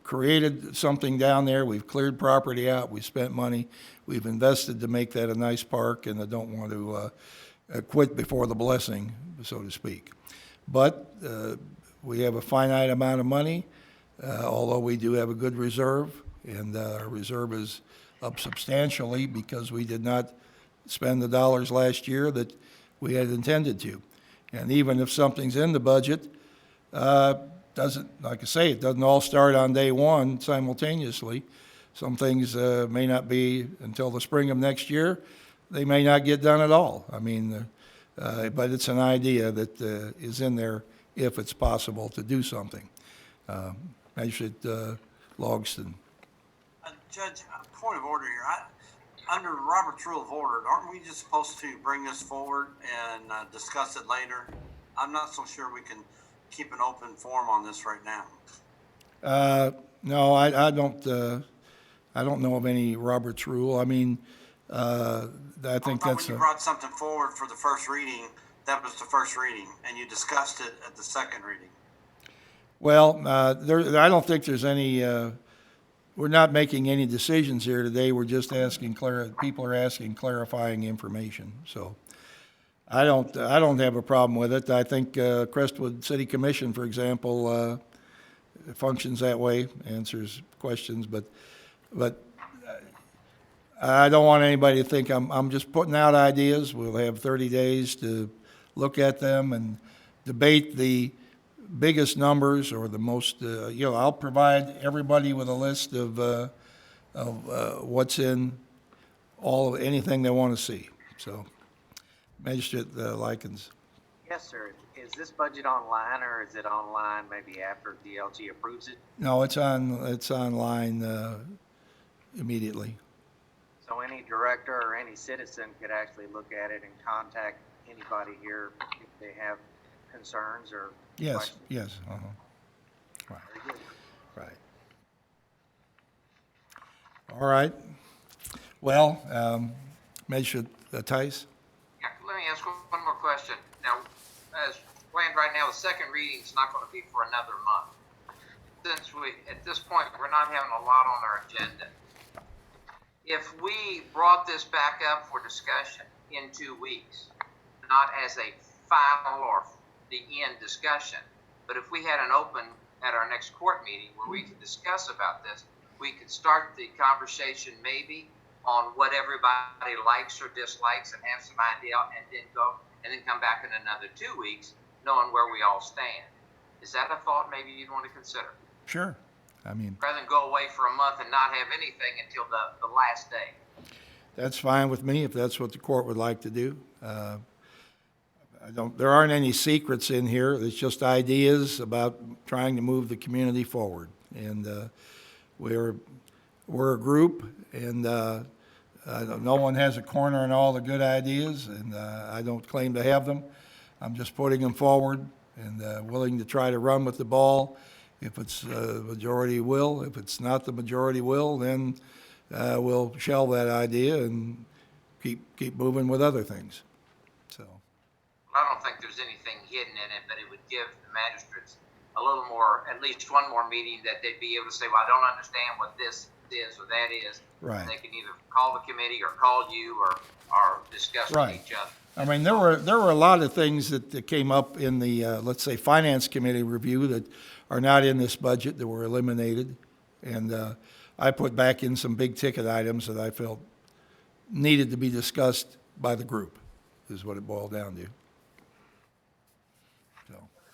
created something down there. We've cleared property out. We've spent money. We've invested to make that a nice park, and I don't want to quit before the blessing, so to speak. But we have a finite amount of money, although we do have a good reserve, and our reserve is up substantially because we did not spend the dollars last year that we had intended to. And even if something's in the budget, doesn't, like I say, it doesn't all start on day one simultaneously. Some things may not be until the spring of next year. They may not get done at all. I mean, but it's an idea that is in there if it's possible to do something. Magistrate Logston. Judge, point of order here. Under Robert's Rule of Order, aren't we just supposed to bring this forward and discuss it later? I'm not so sure we can keep an open forum on this right now. No, I don't know of any Robert's Rule. I mean, I think that's when you brought something forward for the first reading, that was the first reading, and you discussed it at the second reading. well, I don't think there's any, we're not making any decisions here today. We're just asking, people are asking clarifying information. So I don't have a problem with it. I think Crestwood City Commission, for example, functions that way, answers questions, but I don't want anybody to think I'm just putting out ideas. We'll have 30 days to look at them and debate the biggest numbers or the most, I'll provide everybody with a list of what's in anything they want to see. So, Magistrate Likens. Yes, sir. Is this budget online, or is it online maybe after DLG approves it? No, it's online immediately. So any director or any citizen could actually look at it and contact anybody here if they have concerns or questions? Yes. Right. Very good. Right. All right. Well, Magistrate Tice? Yeah, let me ask one more question. Now, as planned right now, the second reading is not going to be for another month. Since at this point, we're not having a lot on our agenda. If we brought this back up for discussion in 2 weeks, not as a final or the end discussion, but if we had an open at our next court meeting where we could discuss about this, we could start the conversation maybe on what everybody likes or dislikes and have some idea, and then come back in another 2 weeks knowing where we all stand. Is that a thought maybe you'd want to consider? Sure. I mean, rather than go away for a month and not have anything until the last day. That's fine with me if that's what the court would like to do. There aren't any secrets in here. It's just ideas about trying to move the community forward. And we're a group, and no one has a corner in all the good ideas, and I don't claim to have them. I'm just putting them forward and willing to try to run with the ball. If it's the majority will, if it's not the majority will, then we'll shelve that idea and keep moving with other things. So. I don't think there's anything hidden in it, but it would give the magistrates a little more, at least one more meeting that they'd be able to say, well, I don't understand what this is or that is. Right. And they can either call the committee or call you or discuss with each other. I mean, there were a lot of things that came up in the, let's say, Finance Committee review that are not in this budget that were eliminated. And I put back in some big ticket items that I felt needed to be discussed by the group, is what it boiled down to.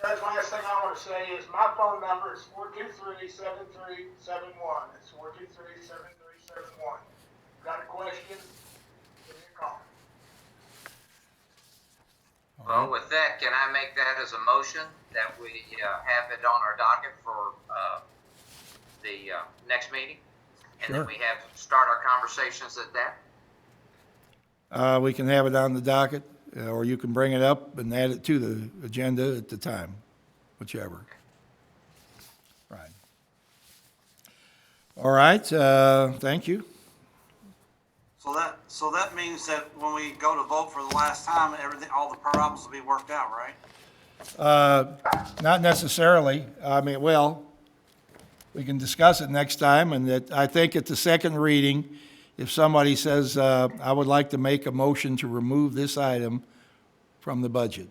Judge, last thing I want to say is my phone number is 423-7371. It's 423-7371. Got a question? Give me a call. Well, with that, can I make that as a motion that we have it on our docket for the next meeting? And Sure. then we start our conversations at that? We can have it on the docket, or you can bring it up and add it to the agenda at the time, whichever. Right. All right, thank you. So that means that when we go to vote for the last time, all the problems will be worked out, right? Not necessarily. I mean, well, we can discuss it next time, and that, I think at the second reading, if somebody says, I would like to make a motion to remove this item from the budget,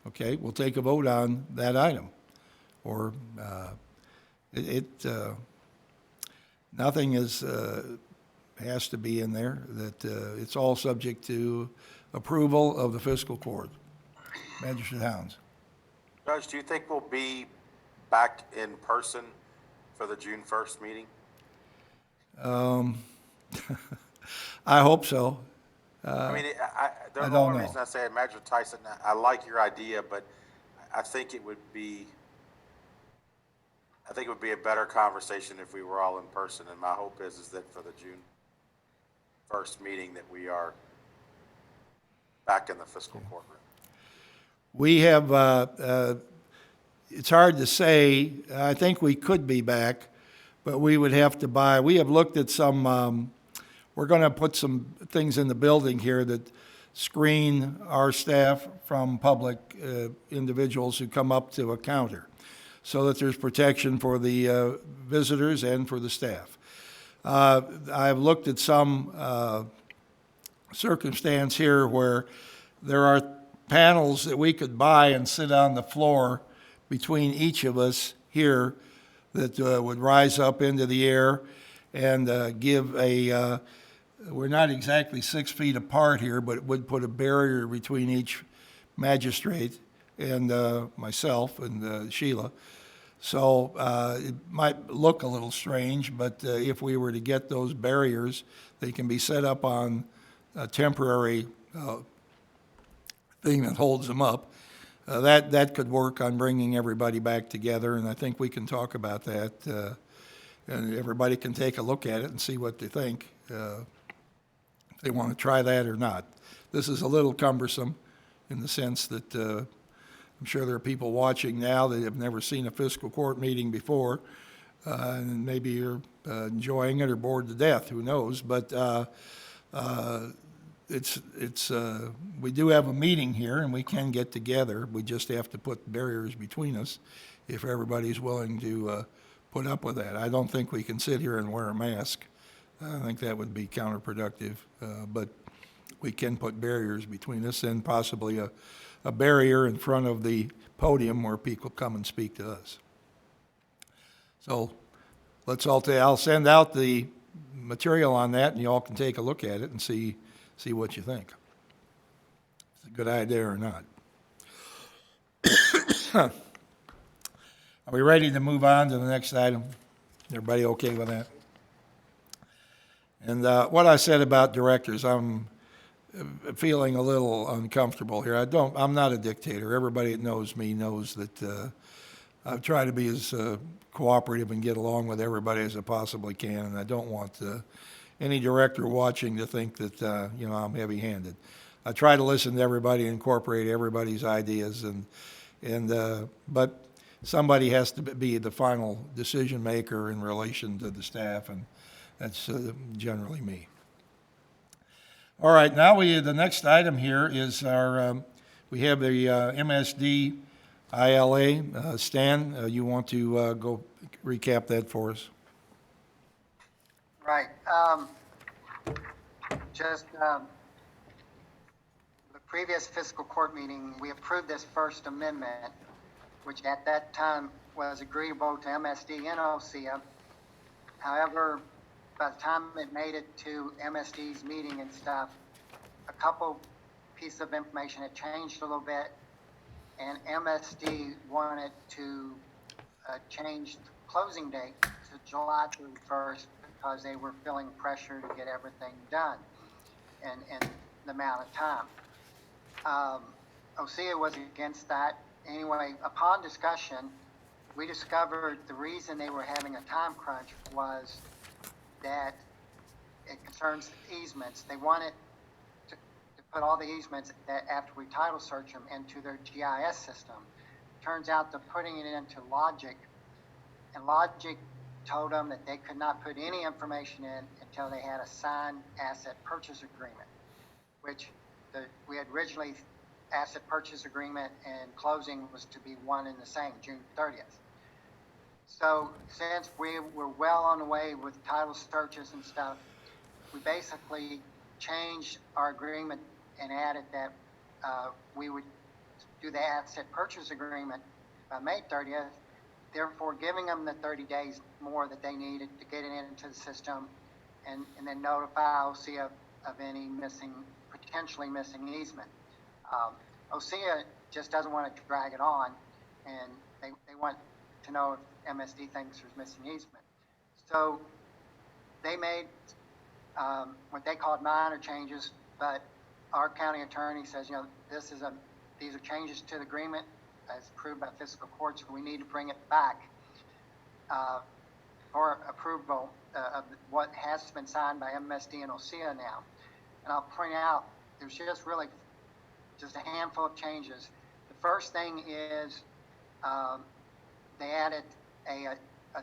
okay, we'll take a vote on that item. Or, nothing is, has to be in there, that it's all subject to approval of the fiscal court. Magistrate Hounds. Judge, do you think we'll be back in person for the June 1st meeting? I hope so. I mean, the I don't only know. reason I say it, Magistrate Tyson, I like your idea, but I think it would be a better conversation if we were all in person, and my hope is that for the June 1st meeting that we are back in the fiscal courtroom. We have, it's hard to say, I think we could be back, but we would have to buy, we have looked at some, we're going to put some things in the building here that screen our staff from public individuals who come up to a counter, so that there's protection for the visitors and for the staff. I've looked at some circumstance here where there are panels that we could buy and sit on the floor between each of us here that would rise up into the air and give a, we're not exactly 6 feet apart here, but it would put a barrier between each magistrate and myself and Sheila. So it might look a little strange, but if we were to get those barriers, they can be set up on a temporary thing that holds them up. That could work on bringing everybody back together, and I think we can talk about that. And everybody can take a look at it and see what they think, if they want to try that or not. This is a little cumbersome in the sense that I'm sure there are people watching now that have never seen a fiscal court meeting before, and maybe you're enjoying it or bored to death, who knows, but we do have a meeting here and we can get together. We just have to put barriers between us if everybody's willing to put up with that. I don't think we can sit here and wear a mask. I think that would be counterproductive, but we can put barriers between us and possibly a barrier in front of the podium where people come and speak to us. So I'll send out the material on that and you all can take a look at it and see what you think. If it's a good idea or not. Are we ready to move on to the next item? Everybody okay with that? And what I said about directors, I'm feeling a little uncomfortable here. I'm not a dictator. Everybody that knows me knows that I try to be as cooperative and get along with everybody as I possibly can, and I don't want any director watching to think that I'm heavy-handed. I try to listen to everybody, incorporate everybody's ideas, but somebody has to be the final decision maker in relation to the staff, and that's generally me. All right, now the next item here is we have the MSD ILA. Stan, you want to go recap that for us? Right. The previous fiscal court meeting, we approved this first amendment, which at that time was agreeable to MSD and OCA. However, by the time it made it to MSD's meeting and stuff, a couple pieces of information had changed a little bit, and MSD wanted to change the closing date to July 31st because they were feeling pressure to get everything done in the amount of time. OSEA was against that. Anyway, upon discussion, we discovered the reason they were having a time crunch was that it concerns easements. They wanted to put all the easements that after we title search them into their GIS system. Turns out they're putting it into Logic, and Logic told them that they could not put any information in until they had a signed asset purchase agreement, which we had originally asset purchase agreement and closing was to be one and the same, June 30th. So since we were well on the way with title searches and stuff, we basically changed our agreement and added that we would do the asset purchase agreement by May 30th, therefore giving them the 30 days more that they needed to get it into the system and then notify OSEA of any potentially missing easement. OSEA just doesn't want to drag it on, and they want to know if MSD thinks there's missing easement. So they made what they called minor changes, but our county attorney says, these are changes to the agreement as approved by fiscal court, so we need to bring it back for approval of what has been signed by MSD and OSEA now. And I'll point out, there's just a handful of changes. The first thing is they added a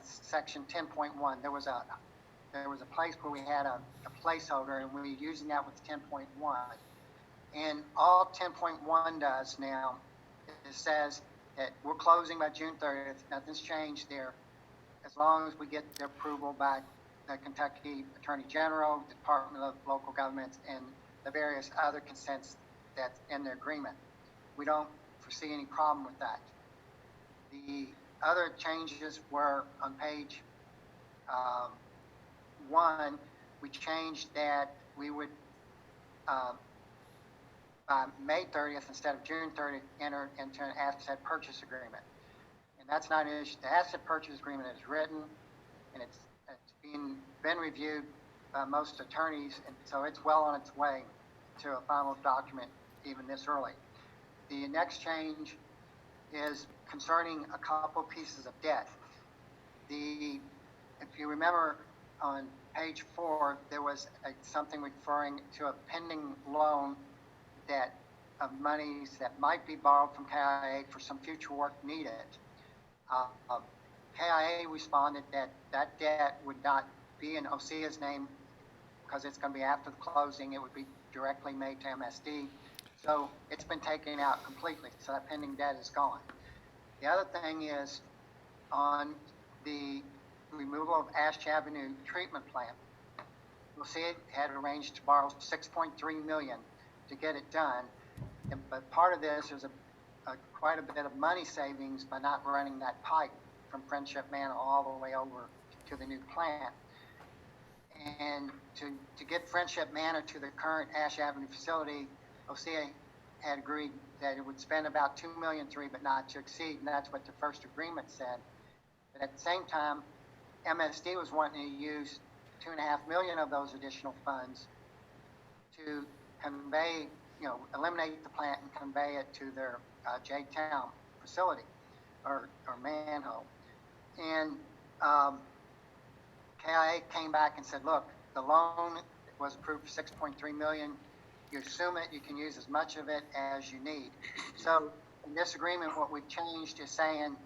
section 10.1. There was a place where we had a placeholder, and we were using that with 10.1. And all 10.1 does now is says that we're closing by June 30th. Nothing's changed there, as long as we get the approval by the Kentucky Attorney General, Department of Local Governments, and the various other consents that's in the agreement. We don't foresee any problem with that. The other changes were on page 1. We changed that we would, by May 30th instead of June 30th, enter into an asset purchase agreement. And that's not an issue. The asset purchase agreement is written, and it's been reviewed by most attorneys, and so it's well on its way to a final document even this early. The next change is concerning a couple pieces of debt. If you remember on page 4, there was something referring to a pending loan of monies that might be borrowed from KIA for some future work needed. KIA responded that that debt would not be in OSEA's name because it's going to be after the closing. It would be directly made to MSD. So it's been taken out completely. So that pending debt is gone. The other thing is on the removal of Ash Avenue treatment plant. OSEA had arranged to borrow $6.3 million to get it done. But part of this is quite a bit of money savings by not running that pipe from Friendship Manor all the way over to the new plant. And to get Friendship Manor to the current Ash Avenue facility, OSEA had agreed that it would spend about $2.3 million, but not to exceed, and that's what the first agreement said. But at the same time, MSD was wanting to use $2.5 million of those additional funds to convey, eliminate the plant and convey it to their J-Town facility or manhole. And KIA came back and said, look, the loan was approved for $6.3 million. You assume it, you can use as much of it as you need. So in this agreement, what we've changed is saying,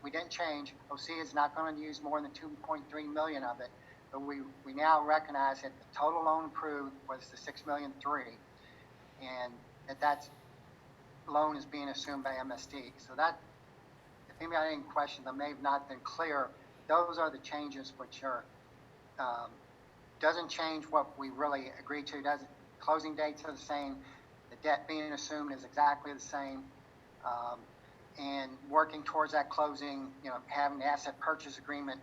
we didn't change, OSEA is not going to use more than $2.3 million of it, but we now recognize that the total loan approved was the $6.3 million, and that loan is being assumed by MSD. So that, if anybody had any questions that may have not been clear, those are the changes which are, doesn't change what we really agreed to. Closing dates are the same. The debt being assumed is exactly the same. And working towards that closing, having the asset purchase agreement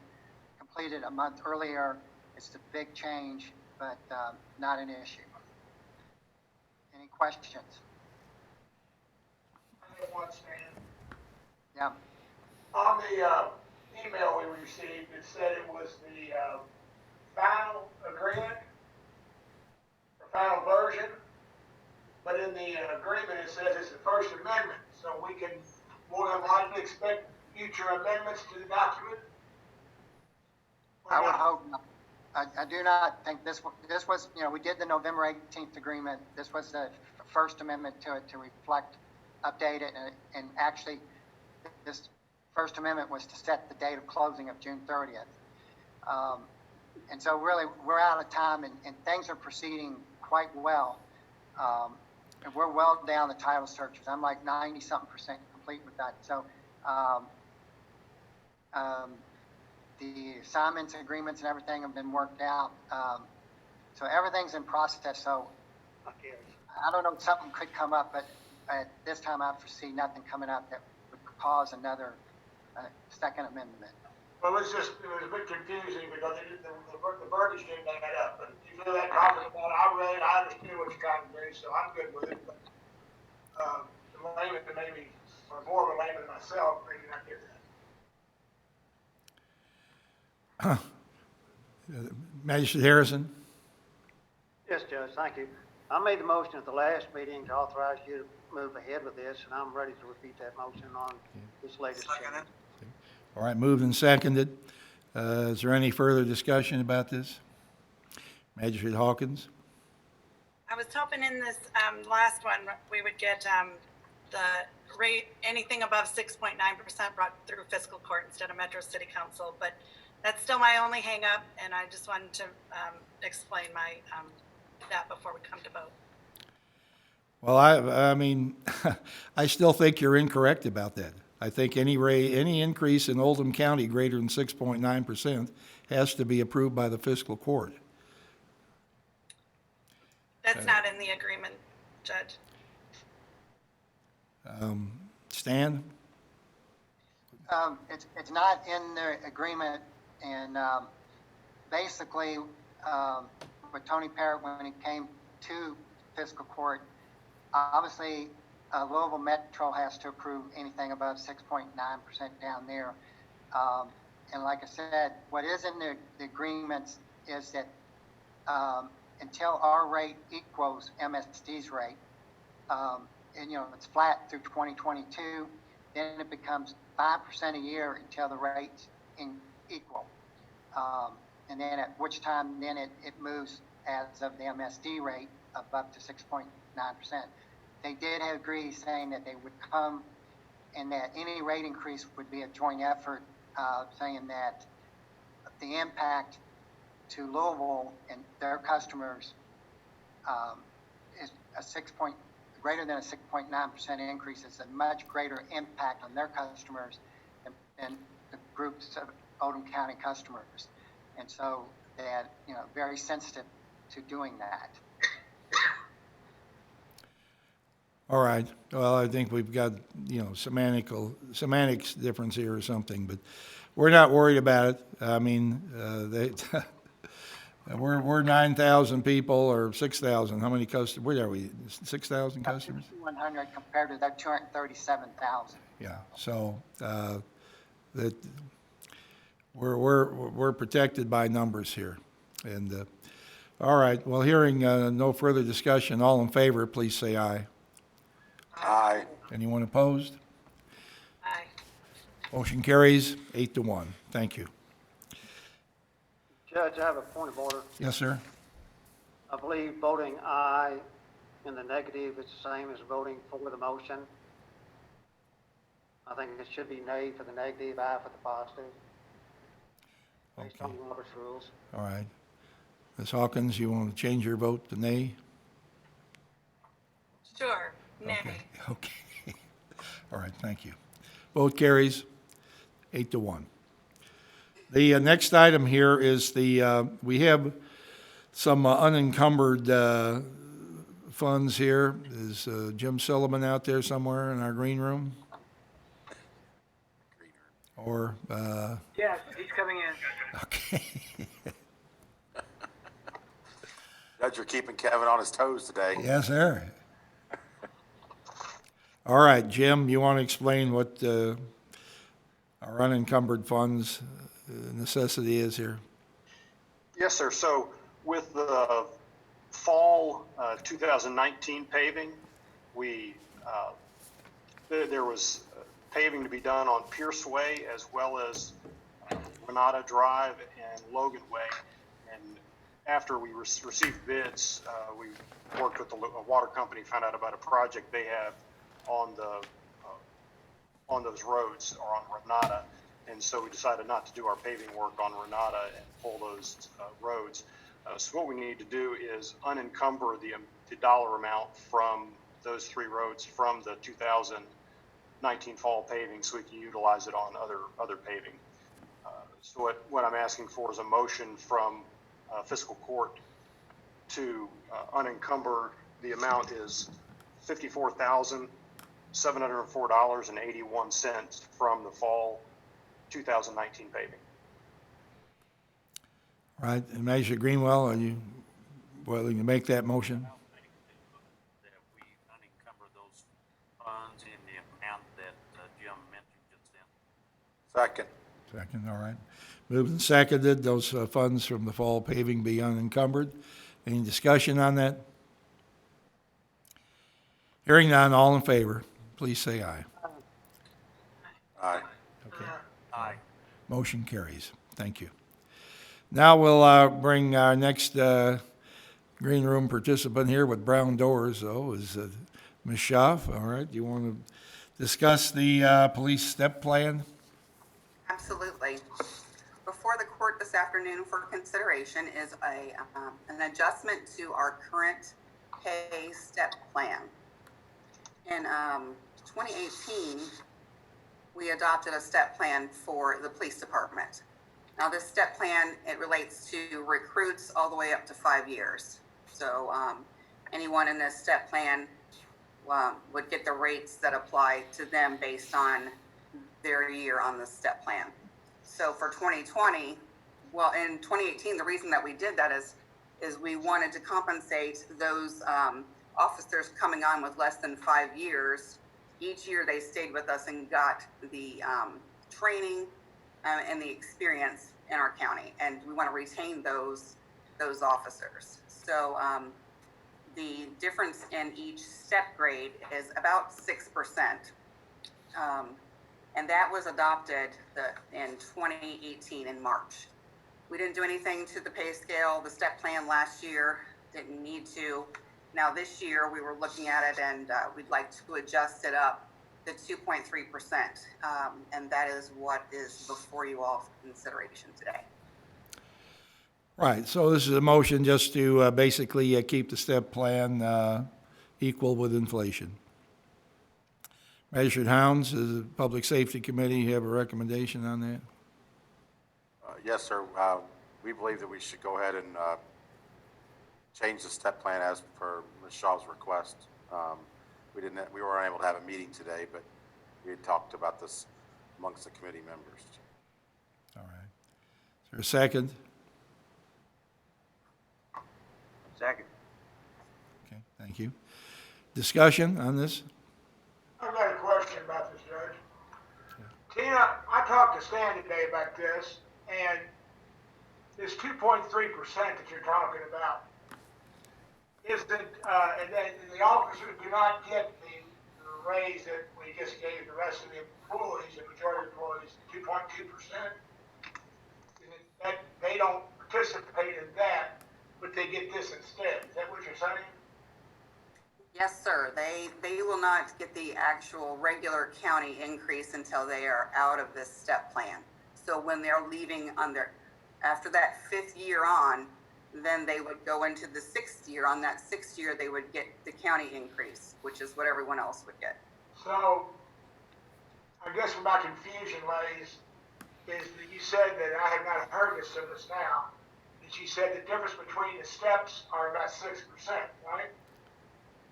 completed a month earlier, it's a big change, but not an issue. Any questions? I have one, Stan. Yeah. On the email we received, it said it was the final agreement, the final version, but in the agreement it says it's the First Amendment, so we can more than likely expect future amendments to the document? I would hope not. I do not think this was, we did the November 18th agreement. This was the first amendment to it to reflect, update it, and actually this first amendment was to set the date of closing of June 30th. And so really we're out of time and things are proceeding quite well. And we're well down the title searches. I'm like 90-something% complete with that. So, the assignments, agreements, and everything have been worked out. So everything's in process. So I don't know if something could come up, but at this time I foresee nothing coming up that would cause another second amendment. Well, it was a bit confusing because the verbiage didn't add up. But if you feel that confident about it, I read it, I understand what you're trying to do, so I'm good with it. But the layman maybe, or more of a layman than myself, maybe not get that. Magistrate Harrison? Yes, Judge, thank you. I made the motion at the last meeting to authorize you to move ahead with this, and I'm ready to repeat that motion on this latest change. All right, moved and seconded. Is there any further discussion about this? Magistrate Hawkins? I was hoping in this last one, we would get the rate, anything above 6.9% brought through fiscal court instead of Metro City Council, but that's still my only hang up, and I just wanted to explain my that before we come to vote. Well, I mean, I still think you're incorrect about that. I think any increase in Oldham County greater than 6.9% has to be approved by the fiscal court. That's not in the agreement, Judge. Stan? It's not in the agreement, and basically, with Tony Parrott, when he came to fiscal court, obviously Louisville Metro has to approve anything above 6.9% down there. And like I said, what is in the agreements is that until our rate equals MSD's rate, and it's flat through 2022, then it becomes 5% a year until the rate's equal. And then at which time then it moves as of the MSD rate of up to 6.9%. They did agree saying that they would come and that any rate increase would be a joint effort, saying that the impact to Louisville and their customers is greater than a 6.9% increase is a much greater impact on their customers than the groups of Oldham County customers. And so that, very sensitive to doing that. All right. Well, I think we've got, semantics difference here or something, but we're not worried about it. I mean, we're 9,000 people or 6,000. How many customers? Where are we? 6,000 customers? 100 compared to that 237,000. Yeah. So that we're protected by numbers here. And all right. Well, hearing no further discussion, all in favor, please say aye. Aye. Anyone opposed? Aye. Motion carries 8-1. Thank you. Judge, I have a point of order. Yes, sir. I believe voting aye in the negative is the same as voting for the motion. I think it should be nay for the negative, aye for the positive. Based on Robert's rules. All right. Ms. Hawkins, you want to change your vote to nay? Sure, nay. Okay. All right, thank you. Vote carries 8-1. The next item here is we have some unencumbered funds here. Is Jim Sullivan out there somewhere in our green room? Or, Yes, he's coming in. okay. Judge, you're keeping Kevin on his toes today. Yes, sir. All right, Jim, you want to explain what our unencumbered funds necessity is here. Yes, sir. So with the fall 2019 paving, there was paving to be done on Pierce Way as well as Renata Drive and Logan Way. And after we received bids, we worked with the water company, found out about a project they have on those roads, or on Renata. And so we decided not to do our paving work on Renata and pull those roads. So what we need to do is unencumber the dollar amount from those three roads from the 2019 fall paving, so we can utilize it on other paving. So what I'm asking for is a motion from fiscal court to unencumber. The amount is $54,704.81 from the fall 2019 paving. All right, and Measure Greenwell, are you willing to make that motion? That we unencumber those funds in the amount that Jim mentioned just then. Second. Second, all right. Moved and seconded, those funds from the fall paving be unencumbered. Any discussion on that? Hearing none, all in favor, please say aye. Aye. Okay. Aye. Motion carries. Thank you. Now we'll bring our next green room participant here with brown doors, though, is Ms. Schaaf. All right, you want to discuss the police step plan? Absolutely. Before the court this afternoon for consideration is an adjustment to our current pay step plan. In 2018, we adopted a step plan for the police department. Now this step plan, it relates to recruits all the way up to 5 years. So anyone in this step plan would get the rates that apply to them based on their year on the step plan. So for 2020, well, in 2018, the reason that we did that is we wanted to compensate those officers coming on with less than 5 years. Each year they stayed with us and got the training and the experience in our county, and we want to retain those officers. So the difference in each step grade is about 6%, and that was adopted in 2018 in March. We didn't do anything to the pay scale, the step plan last year, didn't need to. Now this year we were looking at it, and we'd like to adjust it up to 2.3%, and that is what is before you all for consideration today. Right, so this is a motion just to basically keep the step plan equal with inflation. Measured Hounds, is the Public Safety Committee, you have a recommendation on that? Yes, sir. We believe that we should go ahead and change the step plan as per Ms. Shaw's request. We weren't able to have a meeting today, but we had talked about this amongst the committee members. All right. Is there a second? Second. Okay, thank you. Discussion on this? I've got a question about this, Judge. Tina, I talked to Stan today about this, and this 2.3% that you're talking about, isn't, and then the officers do not get the raise that we just gave the rest of the employees, the majority of employees, 2.2%. That they don't participate in that, but they get this instead. Is that what you're saying? Yes, sir. They will not get the actual regular county increase until they are out of this step plan. So when they're leaving after that 5th year on, then they would go into the 6th year. On that 6th year, they would get the county increase, which is what everyone else would get. So, I guess where my confusion lays is that you said that I have not heard this of us now, that you said the difference between the steps are about 6%, right?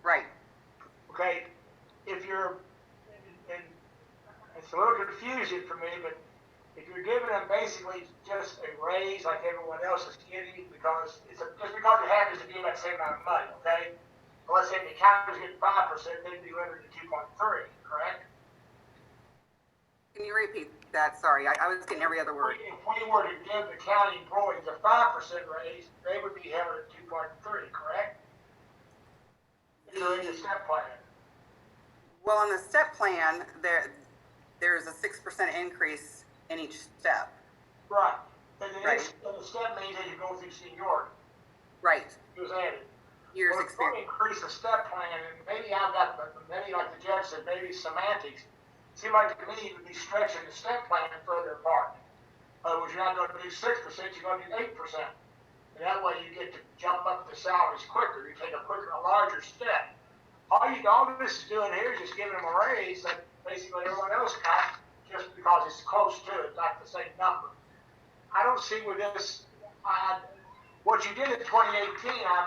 Right. Okay, if you're, and it's a little confusing for me, but if you're giving them basically just a raise like everyone else is getting, because just because it happens to be about the same amount of money, okay? Well, let's say the county's getting 5%, they'd be limited to 2.3, correct? Can you repeat that? Sorry, I was getting every other word. If we were to give the county employees a 5% raise, they would be held at 2.3, correct? During the step plan. Well, on the step plan, there's a 6% increase in each step. Right. And Right. the step means that you go through seniority. Right. It was added. Years Well, if we experience. increase the step plan, and maybe I've got, maybe like the judge said, maybe semantics. It seemed like to me it would be stretching the step plan further apart. Which you're not going to do 6%, you're going to do 8%. And that way you get to jump up the salaries quicker. You take a larger step. All this is doing here is just giving them a raise that basically everyone else got just because it's close to it, not the same number. I don't see where this, what you did in 2018, I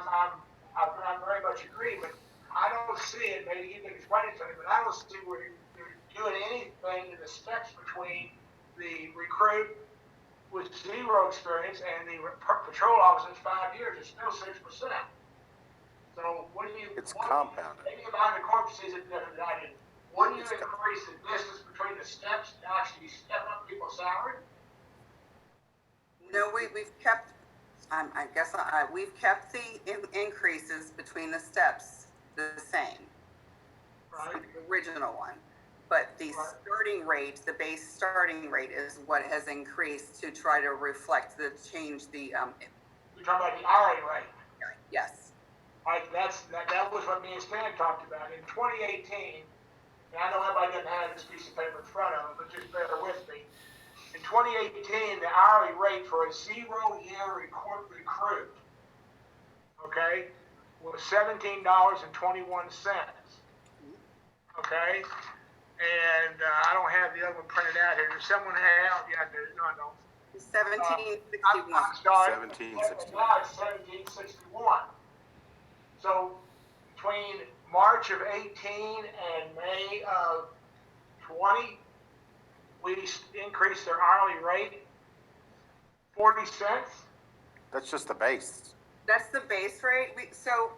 very much agree, but I don't see it, maybe you can explain it to me, but I don't see where you're doing anything in the steps between the recruit with 0 experience and the patrol officer's 5 years. It's still 6%. So when you, It's compounded. maybe behind the corpse sees it different than I did. Wouldn't you increase the distance between the steps to actually step up people's salary? No, we've kept, we've kept the increases between the steps the same. Right. The original one. But the starting rate, the base starting rate is what has increased to try to reflect the change, You're talking about the hourly rate. yes. Right, that was what me and Stan talked about. In 2018, and I know everybody doesn't have this piece of paper in front of them, but just bear with me. In 2018, the hourly rate for a 0-year recruit, okay, was $17.21. Okay? And I don't have the other one printed out here. Does someone have? Yeah, I do. No, I don't. 1761. I'm sorry. 1761. Now it's 1761. So between March of 18 and May of 20, we increased their hourly rate 40 cents. That's just the base. That's the base rate. These are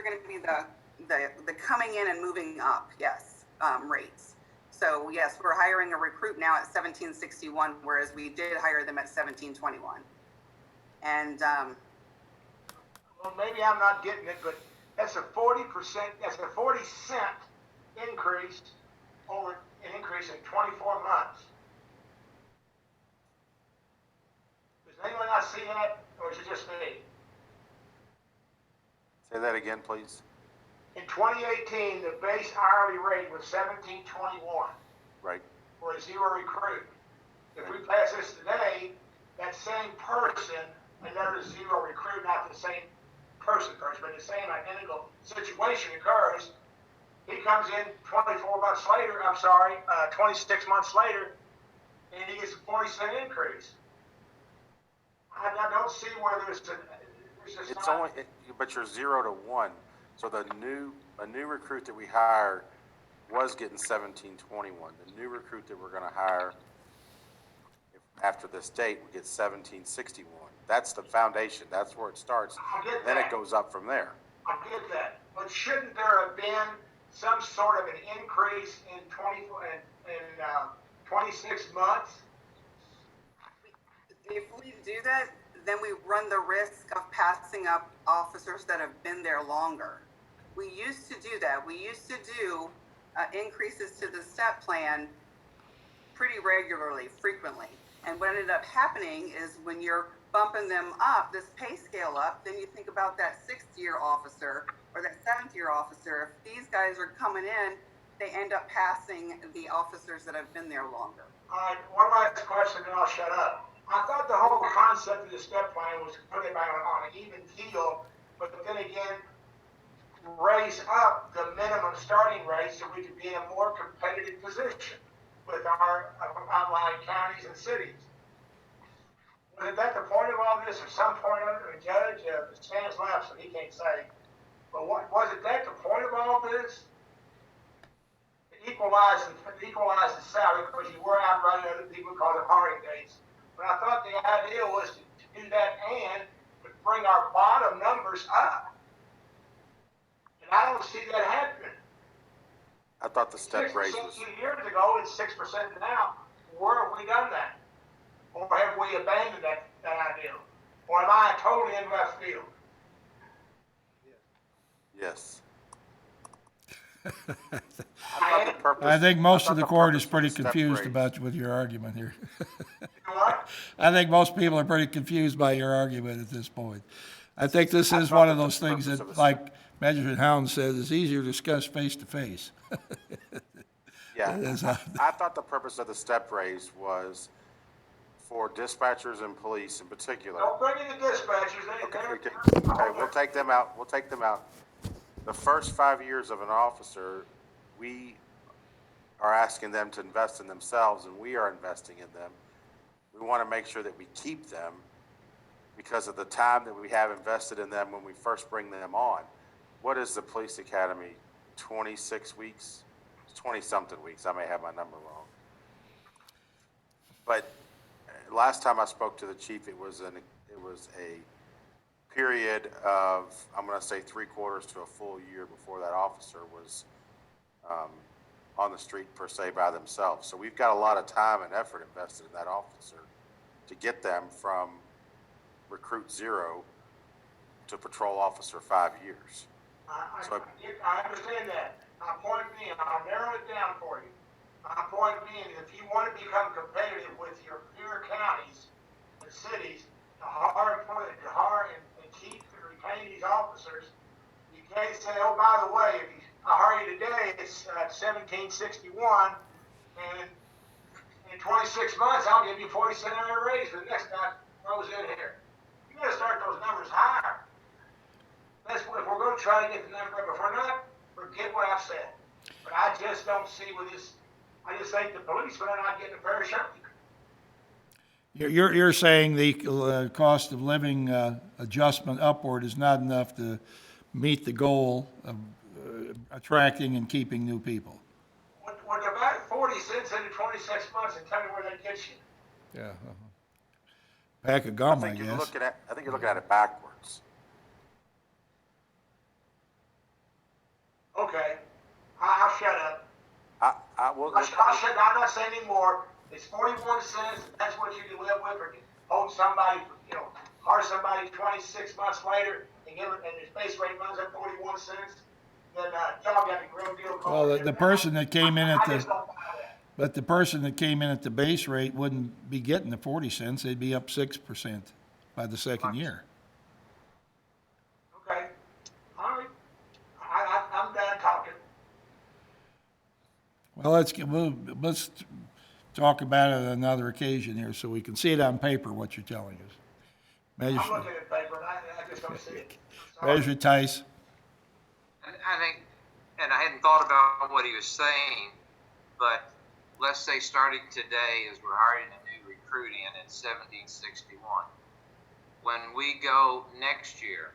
going to be the coming in and moving up, yes, rates. So yes, we're hiring a recruit now at 1761, whereas we did hire them at 1721. And well, maybe I'm not getting it, but that's a 40%. That's a 40-cent increase over an increase in 24 months. Does anyone not see that, or is it just me? Say that again, please. In 2018, the base hourly rate was $17.21. Right. For a 0 recruit. If we pass this today, that same person, another 0 recruit, not the same person, but the same identical situation occurs. He comes in 26 months later, and he gets a 40-cent increase. I don't see where there's just It's only, but you're 0 to 1. So a new recruit that we hired was getting 1721. The new recruit that we're going to hire after this date would get 1761. That's the foundation. That's where it starts. Then it goes up from there. I get that, but shouldn't there have been some sort of an increase in 26 months? if we do that, then we run the risk of passing up officers that have been there longer. We used to do that. We used to do increases to the step plan pretty regularly, frequently. And what ended up happening is when you're bumping them up, this pay scale up, then you think about that 6th-year officer or that 7th-year officer. If these guys are coming in, they end up passing the officers that have been there longer. All right, one last question, and I'll shut up. I thought the whole concept of the step plan was to put everybody on an even keel, but then again, raise up the minimum starting rate so we could be in a more competitive position with our outlying counties and cities. Was that the point of all this? At some point, under the judge, Stan's left, so he can't say. But was it that the point of all this? Equalize the salary because you were outrunning other people because of holiday dates. But I thought the idea was to do that and bring our bottom numbers up. And I don't see that happening. I thought the step 6% raise was, 2 years ago, it's 6% now. Where have we done that? Or have we abandoned that idea? Or am I totally in left field? yes. I think most thought of the the court is purpose of pretty the step confused raise- about with your argument here. You know what? I think most people are pretty confused by your argument at this point. I think this is thought one of that the those things purpose that, of a like Magistrate Hound says, is easier to discuss face to face. Yeah, That's I thought the purpose of the step raise was for dispatchers and police in particular. Don't bring in the dispatchers. Okay, we'll take them out, we'll take them out. The first 5 years of an officer, we are asking them to invest in themselves, and we are investing in them. We want to make sure that we keep them because of the time that we have invested in them when we first bring them on. What is the police academy? 26 weeks? 20-something weeks. I may have my number wrong. But last time I spoke to the chief, it was a period of, I'm going to say 3/4 to a full year before that officer was on the street per se by themselves. So we've got a lot of time and effort invested in that officer to get them from recruit 0 to patrol officer 5 years. I understand that. My point being, I'll narrow it down for you. My point being, if you want to become competitive with your peer counties and cities, to hire and keep and retain these officers, you can't say, oh, by the way, if I hire you today, it's 1761, and in 26 months, I'll give you 40-cent hour raise for the next guy throws in here. You got to start those numbers higher. That's what, if we're going to try to get the number up. If we're not, forget what I've said. But I just don't see with this. I just think the policemen are not getting a fair shake. You're saying the cost of living adjustment upward is not enough to meet the goal of attracting and keeping new people. What about 40 cents into 26 months and tell me where that gets you? Yeah. Pack of gum, I I think guess. you're looking at it backwards. Okay, I'll shut up. Will, I'll shut up. I'm not saying anymore. It's 41 cents. That's what you can live with, or hold somebody, hire somebody 26 months later and give it, and his base rate runs at 41 cents. Then y'all got a real deal. Well, the person that came in at I just don't buy that. but the person that came in at the base rate wouldn't be getting the 40 cents. They'd be up 6% by the second year. Okay, all right. I'm done talking. Well, let's talk about it on another occasion here so we can see it on paper, what you're telling us. I'm looking at paper, and I just don't see it. Measure Tice. I think, and I hadn't thought about what he was saying, but let's say starting today as we're hiring a new recruit in at 1761. When we go next year,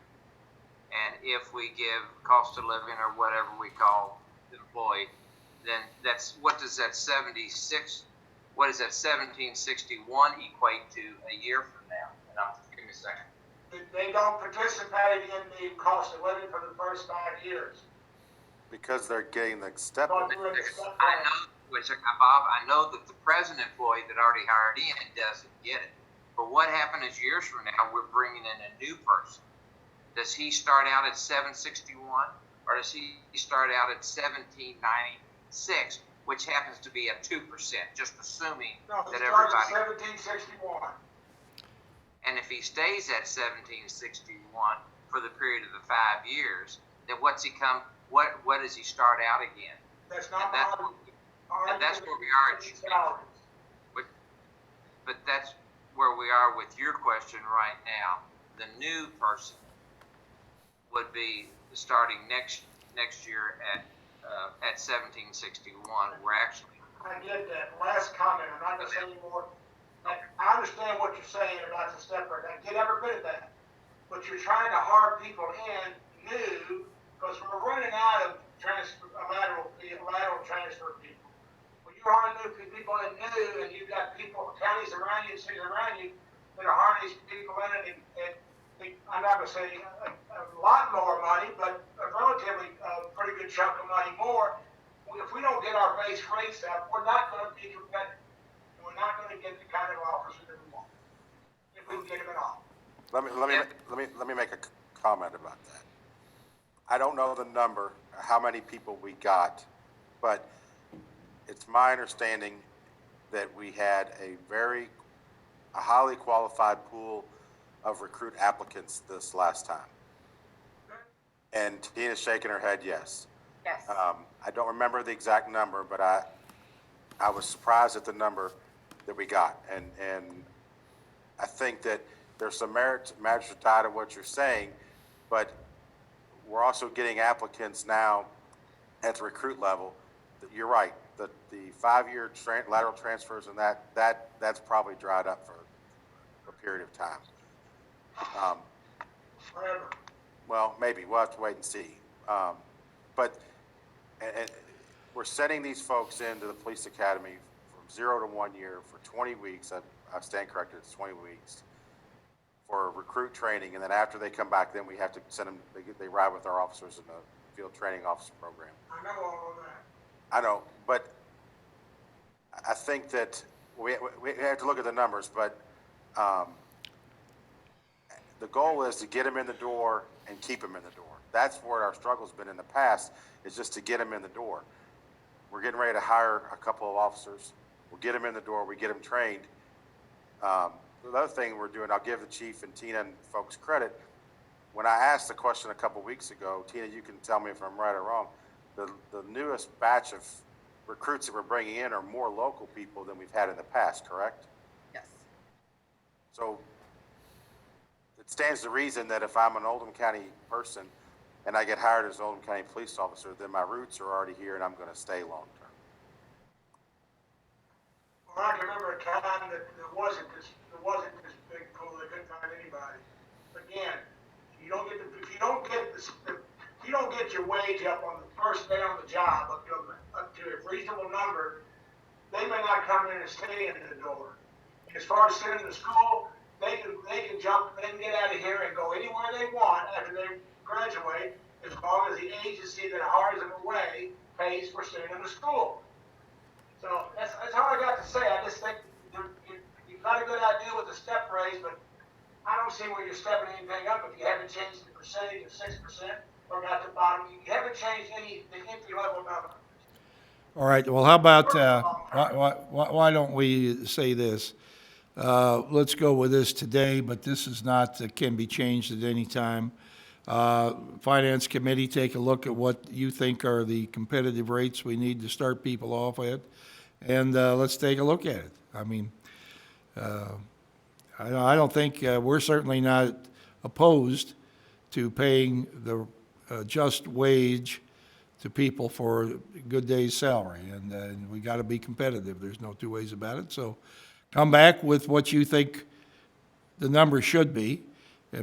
and if we give cost of living or whatever we call the employee, then that's, what does that 1761 equate to a year from now? And give me a second. They don't participate in the cost of living for the first 5 years. Because they're getting the step. I know, Bob, I know that the present employee that already hired in doesn't get it. But what happens years from now, we're bringing in a new person. Does he start out at 761 or does he start out at 1796, which happens to be at 2%, just assuming that everybody. 1761. And if he stays at 1761 for the period of the 5 years, then what's he come? What does he start out again? That's not and that's where we are. But that's where we are with your question right now. The new person would be starting next year at 1761. We're actually. I get that. Last comment. I'm not going to say anymore. I understand what you're saying about the step rate. I get every bit of that. But you're trying to hire people in new because we're running out of lateral transfer people. When you're hiring new people in new and you've got people, counties around you, cities around you that are hiring these people in and I'm not going to say a lot more money, but a relatively pretty good chunk of money more. if we don't get our base rates up, we're not gonna be competitive. We're not gonna get the kind of officers that we want, if we can get them at all. Let me make a comment about that. I don't know the number, how many people we got, but it's my understanding that we had a highly qualified pool of recruit applicants this last time. And Tina's shaking her head, yes. Yes. I don't remember the exact number, but I was surprised at the number that we got. And I think that there's some merit tied to what you're saying, but we're also getting applicants now at the recruit level. You're right, the 5-year lateral transfers and that's probably dried up for a period of time. Forever. Well, maybe, we'll have to wait and see. But we're sending these folks into the police academy from 0 to 1 year for 20 weeks. I stand corrected, it's 20 weeks for recruit training. And then after they come back, then we have to send them, they ride with our officers in the field training officer program. I know all of that. I know, but I think that we have to look at the numbers, but the goal is to get them in the door and keep them in the door. That's where our struggle's been in the past, is just to get them in the door. We're getting ready to hire a couple of officers. We'll get them in the door, we get them trained. The other thing we're doing, I'll give the chief and Tina and folks credit. When I asked the question a couple weeks ago, Tina, you can tell me if I'm right or wrong, the newest batch of recruits that we're bringing in are more local people than we've had in the past, correct? Yes. So it stands to reason that if I'm an Oldham County person and I get hired as an Oldham County police officer, then my roots are already here and I'm going to stay long term. Well, I can remember a time that there wasn't this big pool, they couldn't find anybody. Again, if you don't get your wage up on the first day on the job, up to a reasonable number, they may not come in and stay in the door. As far as sending to school, they can jump, they can get out of here and go anywhere they want after they graduate, as long as the agency that hires them away pays for sending them to school. So that's all I got to say. I just think you've got a good idea with the step raise, but I don't see where you're stepping anything up if you haven't changed the percentage of 6% or not the bottom. You haven't changed the entry level number. All right, well, how about, why don't we say this? Let's go with this today, but this is not, can be changed at any time. Finance Committee, take a look at what you think are the competitive rates we need to start people off at, and let's take a look at it. I mean, I don't think, we're certainly not opposed to paying the just wage to people for a good day's salary, and we got to be competitive. There's no two ways about it. So come back with what you think the number should be,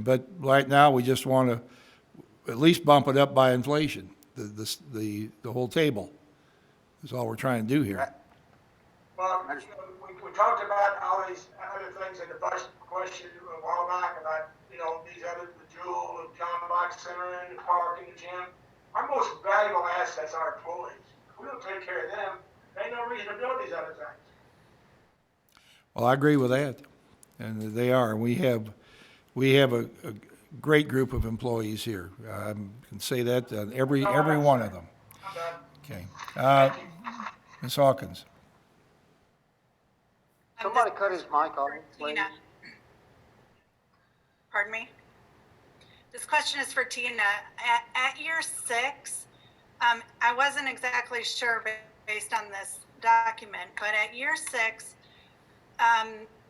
but right now we just want to at least bump it up by inflation. The whole table is all we're trying to do here. Well, we talked about all these other things in the budget question a while back about, these other, the Jewel, the John Box Center, and the park, and the gym. Our most valuable assets are employees. If we don't take care of them, there ain't no reason to build these other things. Well, I agree with that, and they are. We have a great group of employees here. I can say that every one of them. Okay, Ms. Hawkins. Somebody cut his mic off, please. Tina. Pardon me? This question is for Tina. At year 6, I wasn't exactly sure based on this document, but at year 6,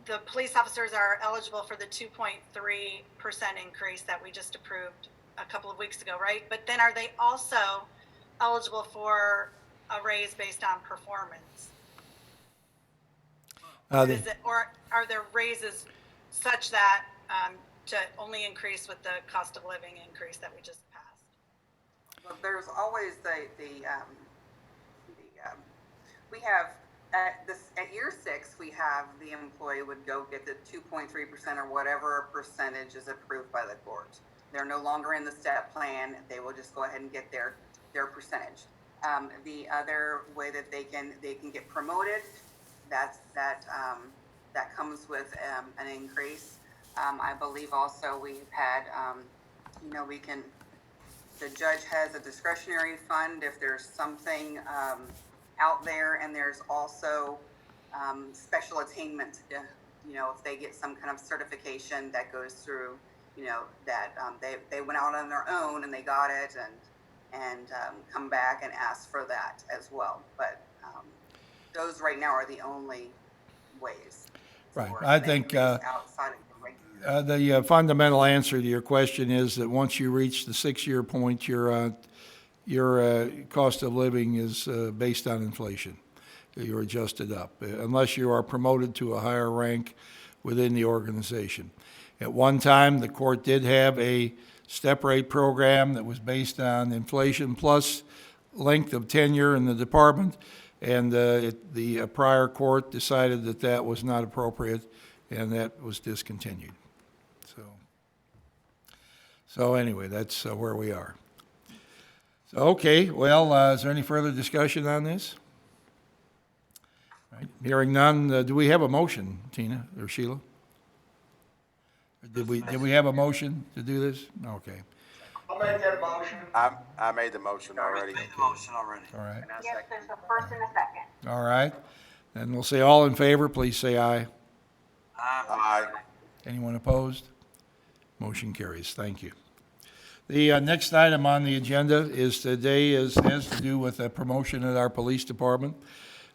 the police officers are eligible for the 2.3% increase that we just approved a couple of weeks ago, right? But then are they also eligible for a raise based on performance? Or are there raises such that to only increase with the cost of living increase that we just passed? Well, there's always we have at year 6, we have the employee would go get the 2.3% or whatever percentage is approved by the court. They're no longer in the step plan. They will just go ahead and get their percentage. The other way that they can get promoted, that comes with an increase. I believe also we've had, the judge has a discretionary fund if there's something out there, and there's also special attainment. If they get some kind of certification that goes through, that they went out on their own and they got it, and come back and ask for that as well. But those right now are the only ways. Right. for I the think increase outside of the regular. the fundamental answer to your question is that once you reach the 6-year point, your cost of living is based on inflation. You're adjusted up, unless you are promoted to a higher rank within the organization. At one time, the court did have a step rate program that was based on inflation plus length of tenure in the department, and the prior court decided that that was not appropriate, and that was discontinued. So anyway, that's where we are. So, okay, well, is there any further discussion on this? Right. Hearing none, do we have a motion, Tina or Sheila? Did we have a motion to do this? Okay. I'll make that motion. I made the motion already. Made the motion already. All right. Yes, there's a first and a second. All right. Then we'll say all in favor, please say aye. Aye. Anyone opposed? Motion carries. Thank you. The next item on the agenda has to do with a promotion at our police department.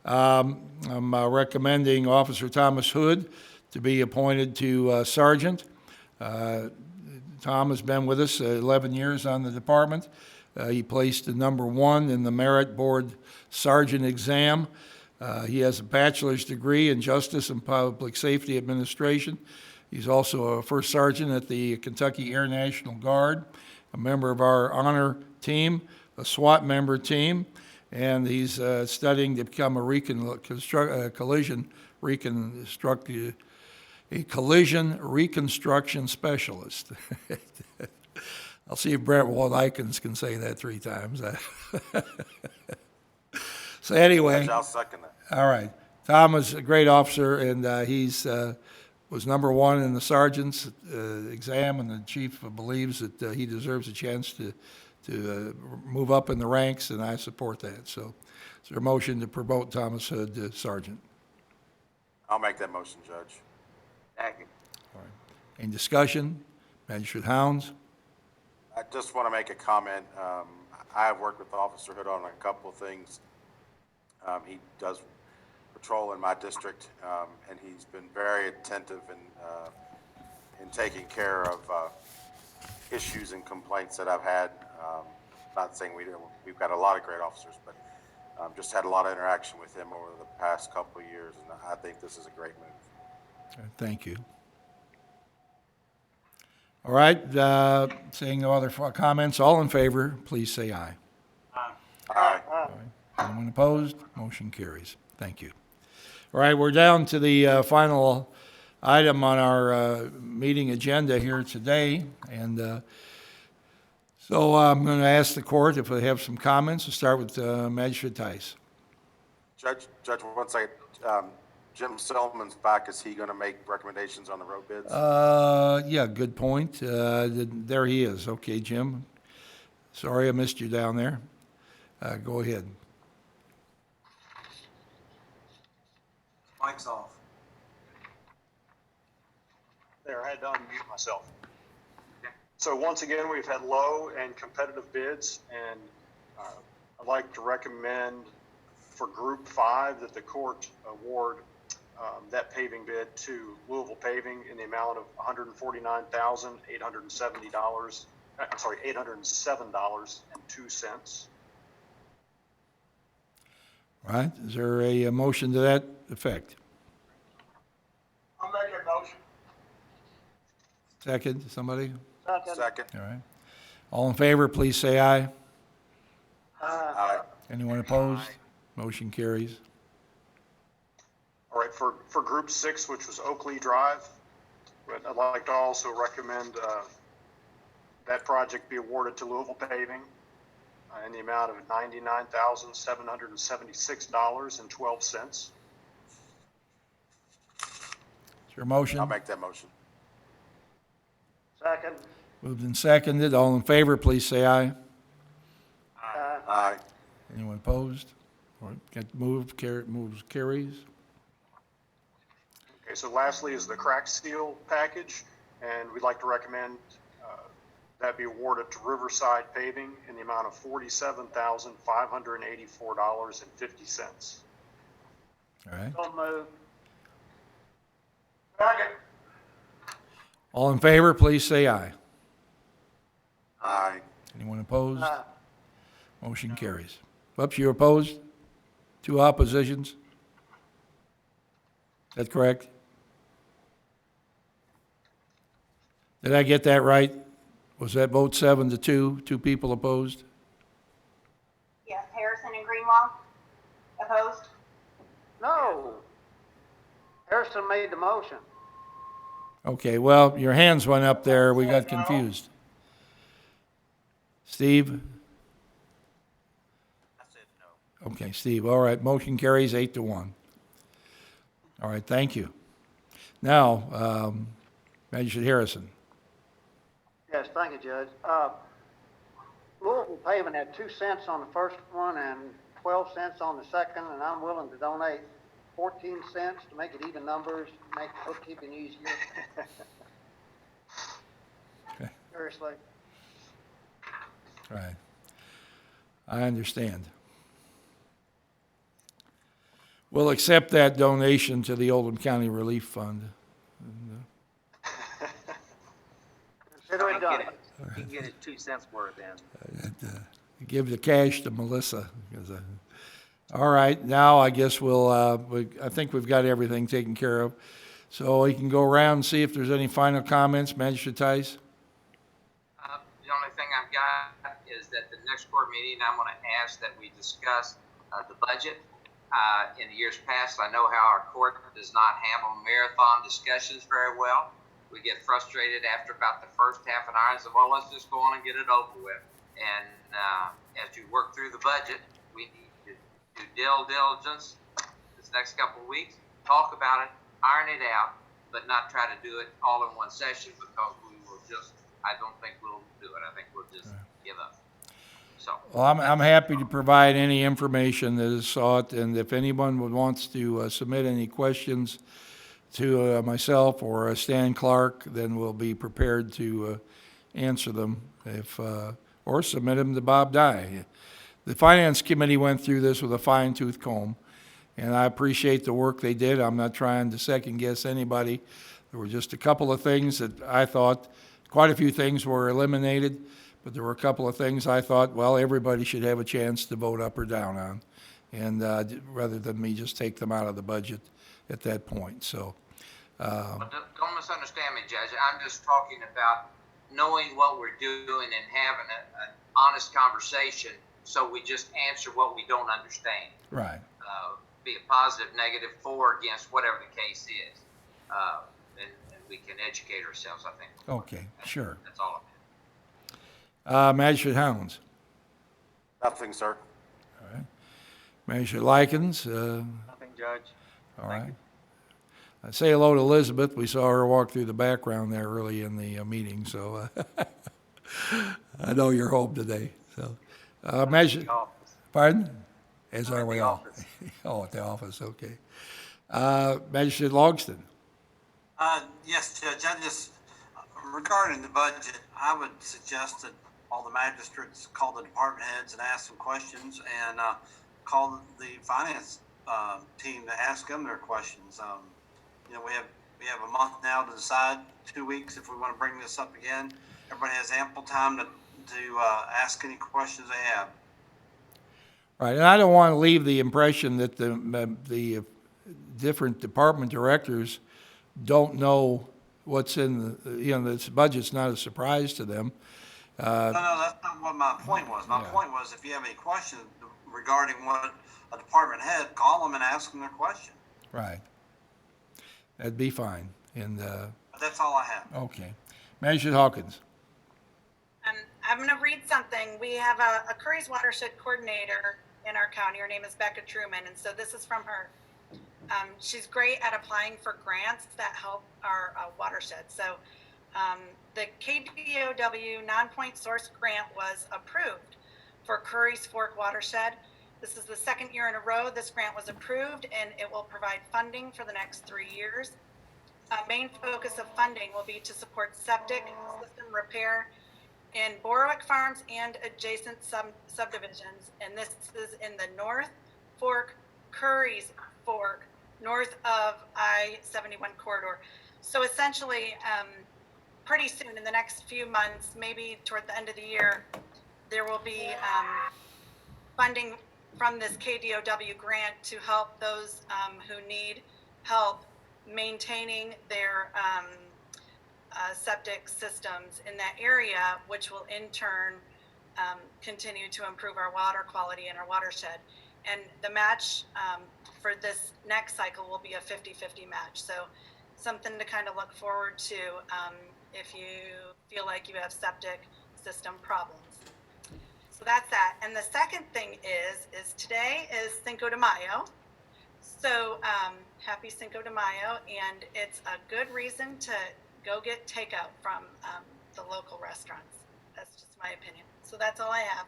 I'm recommending Officer Thomas Hood to be appointed to sergeant. Tom has been with us 11 years on the department. He placed the #1 in the Merit Board Sergeant exam. He has a bachelor's degree in Justice and Public Safety Administration. He's also a first sergeant at the Kentucky Air National Guard, a member of our honor team, a SWAT member team, and he's studying to become a collision reconstruction specialist. I'll see if Brent Waldikens can say that 3 times. So anyway. I'll second that. All right. Tom is a great officer, and he's was #1 in the sergeant's exam, and the chief believes that he deserves a chance to move up in the ranks, and I support that. So is there a motion to promote Thomas Hood to sergeant? I'll make that motion, Judge. Second. All right. Any discussion? Magistrate Hounds? I just want to make a comment. I have worked with Officer Hood on a couple of things. He does patrol in my district, and he's been very attentive in taking care of issues and complaints that I've had. Not saying we've got a lot of great officers, but just had a lot of interaction with him over the past couple of years, and I think this is a great move. Thank you. All right, seeing no other comments, all in favor, please say aye. Aye. Anyone opposed? Motion carries. Thank you. All right, we're down to the final item on our meeting agenda here today, and so I'm going to ask the court if they have some comments. We'll start with Magistrate Tice. Judge, 1 second. Jim Selman's back. Is he going to make recommendations on the road bids? Yeah, good point. There he is. Okay, Jim. Sorry I missed you down there. Go ahead. Mic's off. There, I had to unmute myself. So once again, we've had low and competitive bids, and I'd like to recommend for Group 5 that the court award that paving bid to Louisville Paving in the amount of $149,807. $807.02. All right, is there a motion to that effect? I'll make a motion. Second, somebody? Second. All right. All in favor, please say aye. Aye. Anyone opposed? Motion carries. All right, for Group 6, which was Oakley Drive, I'd like to also recommend that project be awarded to Louisville Paving in the amount of $99,776.12. Is there a motion? I'll make that motion. Second. Moved and seconded. All in favor, please say aye. Aye. Anyone opposed? All right, get moved, moves carries. Okay, so lastly is the crack seal package, and we'd like to recommend that be awarded to Riverside Paving in the amount of $47,584.50. All right. So moved. Second. All in favor, please say aye. Aye. Anyone opposed? Aye. Motion carries. Whoops, you opposed? Two oppositions? Is that correct? Did I get that right? Was that vote 7-2? Two people opposed? Yes, Harrison and Greenwald, opposed? No. Harrison made the motion. Okay, well, your hands went up there. We got confused. Steve? I said no. Okay, Steve, all right, motion carries 8-1. All right, thank you. Now, Magistrate Harrison. Yes, thank you, Judge. Louisville Paving had 2 cents on the first one and 12 cents on the second, and I'm willing to donate 14 cents to make it even numbers, make bookkeeping easier. Okay. Seriously. Right. I understand. We'll accept that donation to the Oldham County Relief Fund. Consider it done. You can get it 2 cents worth then. Give the cash to Melissa. 'Cause, all right, now I guess I think we've got everything taken care of. So we can go around and see if there's any final comments. Magistrate Tice? The only thing I've got is that the next court meeting, I'm going to ask that we discuss the budget. In the years past, I know how our court does not handle marathon discussions very well. We get frustrated after about the first half an hour and say, well, let's just go on and get it over with. And as you work through the budget, we need to do due diligence this next couple of weeks, talk about it, iron it out, but not try to do it all in one session because I don't think we'll do it. I think we'll just give up. So. Well, I'm happy to provide any information that is sought, and if anyone wants to submit any questions to myself or Stan Clark, then we'll be prepared to answer them or submit them to Bob Dye. The Finance Committee went through this with a fine-tooth comb, and I appreciate the work they did. I'm not trying to second-guess anybody. There were just a couple of things that I thought, quite a few things were eliminated, but there were a couple of things I thought, well, everybody should have a chance to vote up or down on, and rather than me just take them out of the budget at that point. So, But don't misunderstand me, Judge. I'm just talking about knowing what we're doing and having an honest conversation, so we just answer what we don't understand. right. Be a positive, negative, for, against, whatever the case is, and we can educate ourselves. I think. Okay, sure. That's all. Magistrate Hounds. Nothing, sir. All right. Magistrate Likens. Nothing, Judge. All right. I say hello to Elizabeth. We saw her walk through the background there early in the meeting, so I know you're home today. So, Magistrate. Pardon? As are we all. Oh, at the office. Okay. Magistrate Logston. Yes, Judge, regarding the budget, I would suggest that all the magistrates call the department heads and ask some questions, and call the finance team to ask them their questions. We have a month now to decide, 2 weeks if we want to bring this up again. Everybody has ample time to ask any questions they have. Right, and I don't want to leave the impression that the different department directors don't know what's in this budget's not a surprise to them. No, that's not what my point was. My point was, if you have any questions regarding what a department head, call them and ask them their question. Right. That'd be fine. And But that's all I have. okay. Magistrate Hawkins. And I'm going to read something. We have a Curry's watershed coordinator in our county. Her name is Becca Truman, and so this is from her. She's great at applying for grants that help our watershed. So the KDOW non-point source grant was approved for Curry's Fork watershed. This is the second year in a row this grant was approved, and it will provide funding for the next 3 years. Main focus of funding will be to support septic system repair in Borowick Farms and adjacent subdivisions. And this is in the North Fork, Curry's Fork, north of I-71 corridor. So essentially, pretty soon, in the next few months, maybe toward the end of the year, there will be funding from this KDOW grant to help those who need help maintaining their septic systems in that area, which will in turn continue to improve our water quality in our watershed. And the match for this next cycle will be a 50-50 match. So something to kind of look forward to if you feel like you have septic system problems. So that's that. And the second thing is today is Cinco de Mayo. So happy Cinco de Mayo, and it's a good reason to go get takeout from the local restaurants. That's just my opinion. So that's all I have.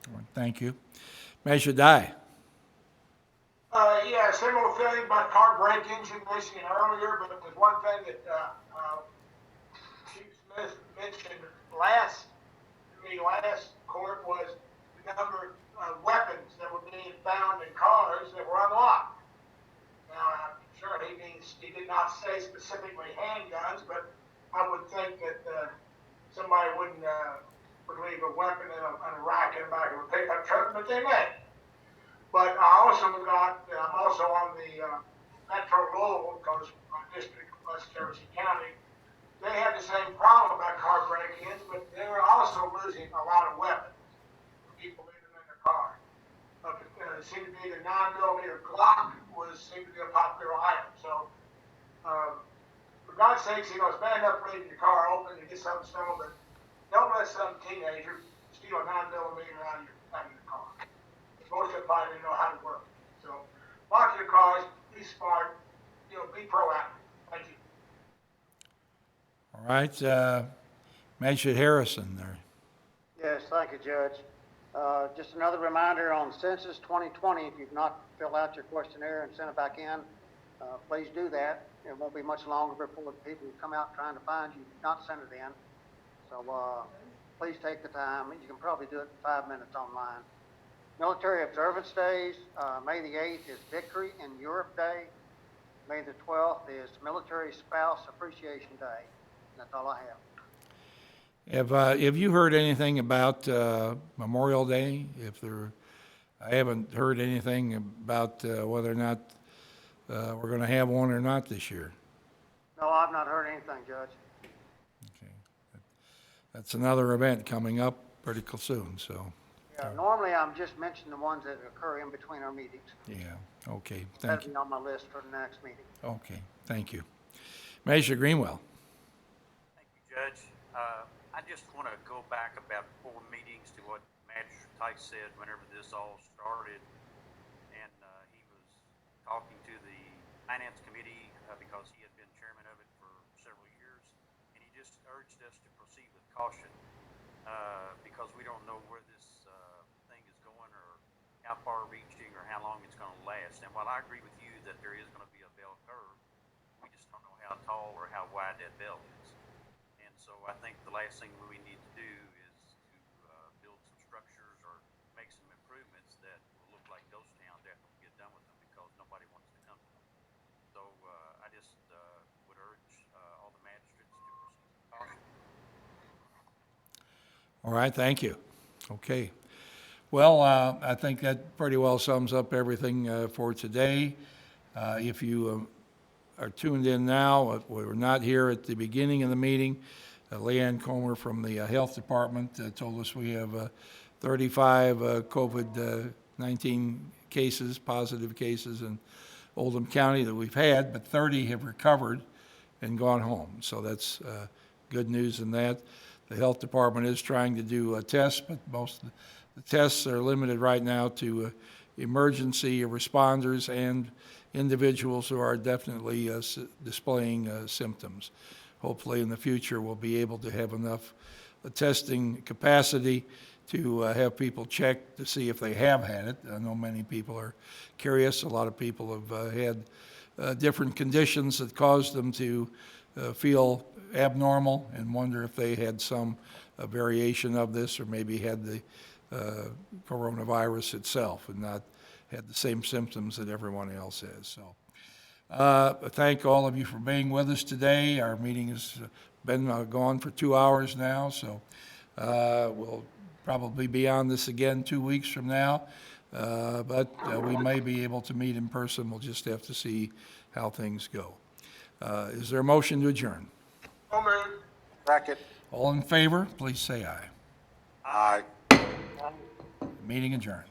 All right, thank you. Measure die. Yeah, similar thing about car break-ins you mentioned earlier, but there's one thing that Chief Smith mentioned last court was the number of weapons that were being found in cars that were unlocked. Now, I'm sure he did not say specifically handguns, but I would think that somebody would leave a weapon in a rack in the back of a pickup truck, but they may. But I'm also on the Metro Louisville, because my district of West Jersey County, they had the same problem about car break-ins, but they were also losing a lot of weapons. People leaving them in their car. It seemed to be the 9mm Glock seemed to be a popular item. So, for God's sakes, it's bad enough leaving your car open to get something stolen, but don't let some teenager steal a 9mm out of your car. Most of them probably know how to work. So, lock your cars, be smart, be proactive. Thank you. All right, Measure Harrison there. Yes, thank you, Judge. Just another reminder on Census 2020, if you've not filled out your questionnaire and sent it back in, please do that. It won't be much longer before the people who come out trying to find you not sent it in. So please take the time. You can probably do it in 5 minutes online. Military Observance Days, May the 8th is Victory in Europe Day. May the 12th is Military Spouse Appreciation Day. That's all I have. Have you heard anything about Memorial Day? I haven't heard anything about whether or not we're going to have one or not this year. No, I've not heard anything, Judge. Okay, that's another event coming up pretty soon. So. Yeah, normally I'm just mentioning the ones that occur in between our meetings. Yeah. Okay. Thank That'll you. be on my list for the next meeting. Okay. Thank you, Measure Greenwell. Thank you, Judge. I just want to go back about 4 meetings to what Magistrate Tice said whenever this all started. And he was talking to the Finance Committee because he had been chairman of it for several years. And he just urged us to proceed with caution because we don't know where this thing is going or how far reaching or how long it's going to last. And while I agree with you that there is going to be a bell curve, we just don't know how tall or how wide that bell is. And so I think the last thing we need to do is to build some structures or make some improvements that will look like ghost towns after we get done with them because nobody wants to come to them. So I just would urge all the magistrates to proceed with caution. All right. Thank you. Okay. Well, I think that pretty well sums up everything for today. If you are tuned in now, we were not here at the beginning of the meeting. Leanne Comer from the Health Department told us we have 35 COVID-19 cases, positive cases in Oldham County that we've had, but 30 have recovered and gone home. So that's good news in that. the health department is trying to do tests, but most of the tests are limited right now to emergency responders and individuals who are definitely displaying symptoms. Hopefully in the future we'll be able to have enough testing capacity to have people check to see if they have had it. I know many people are curious. A lot of people have had different conditions that caused them to feel abnormal and wonder if they had some variation of this or maybe had the coronavirus itself and not had the same symptoms that everyone else has. So thank all of you for being with us today. Our meeting has been gone for 2 hours now, so we'll probably be on this again 2 weeks from now, but we may be able to meet in person. We'll just have to see how things go. Is there a motion to adjourn? So moved. Second. All in favor, please say aye. Aye. Meeting adjourned.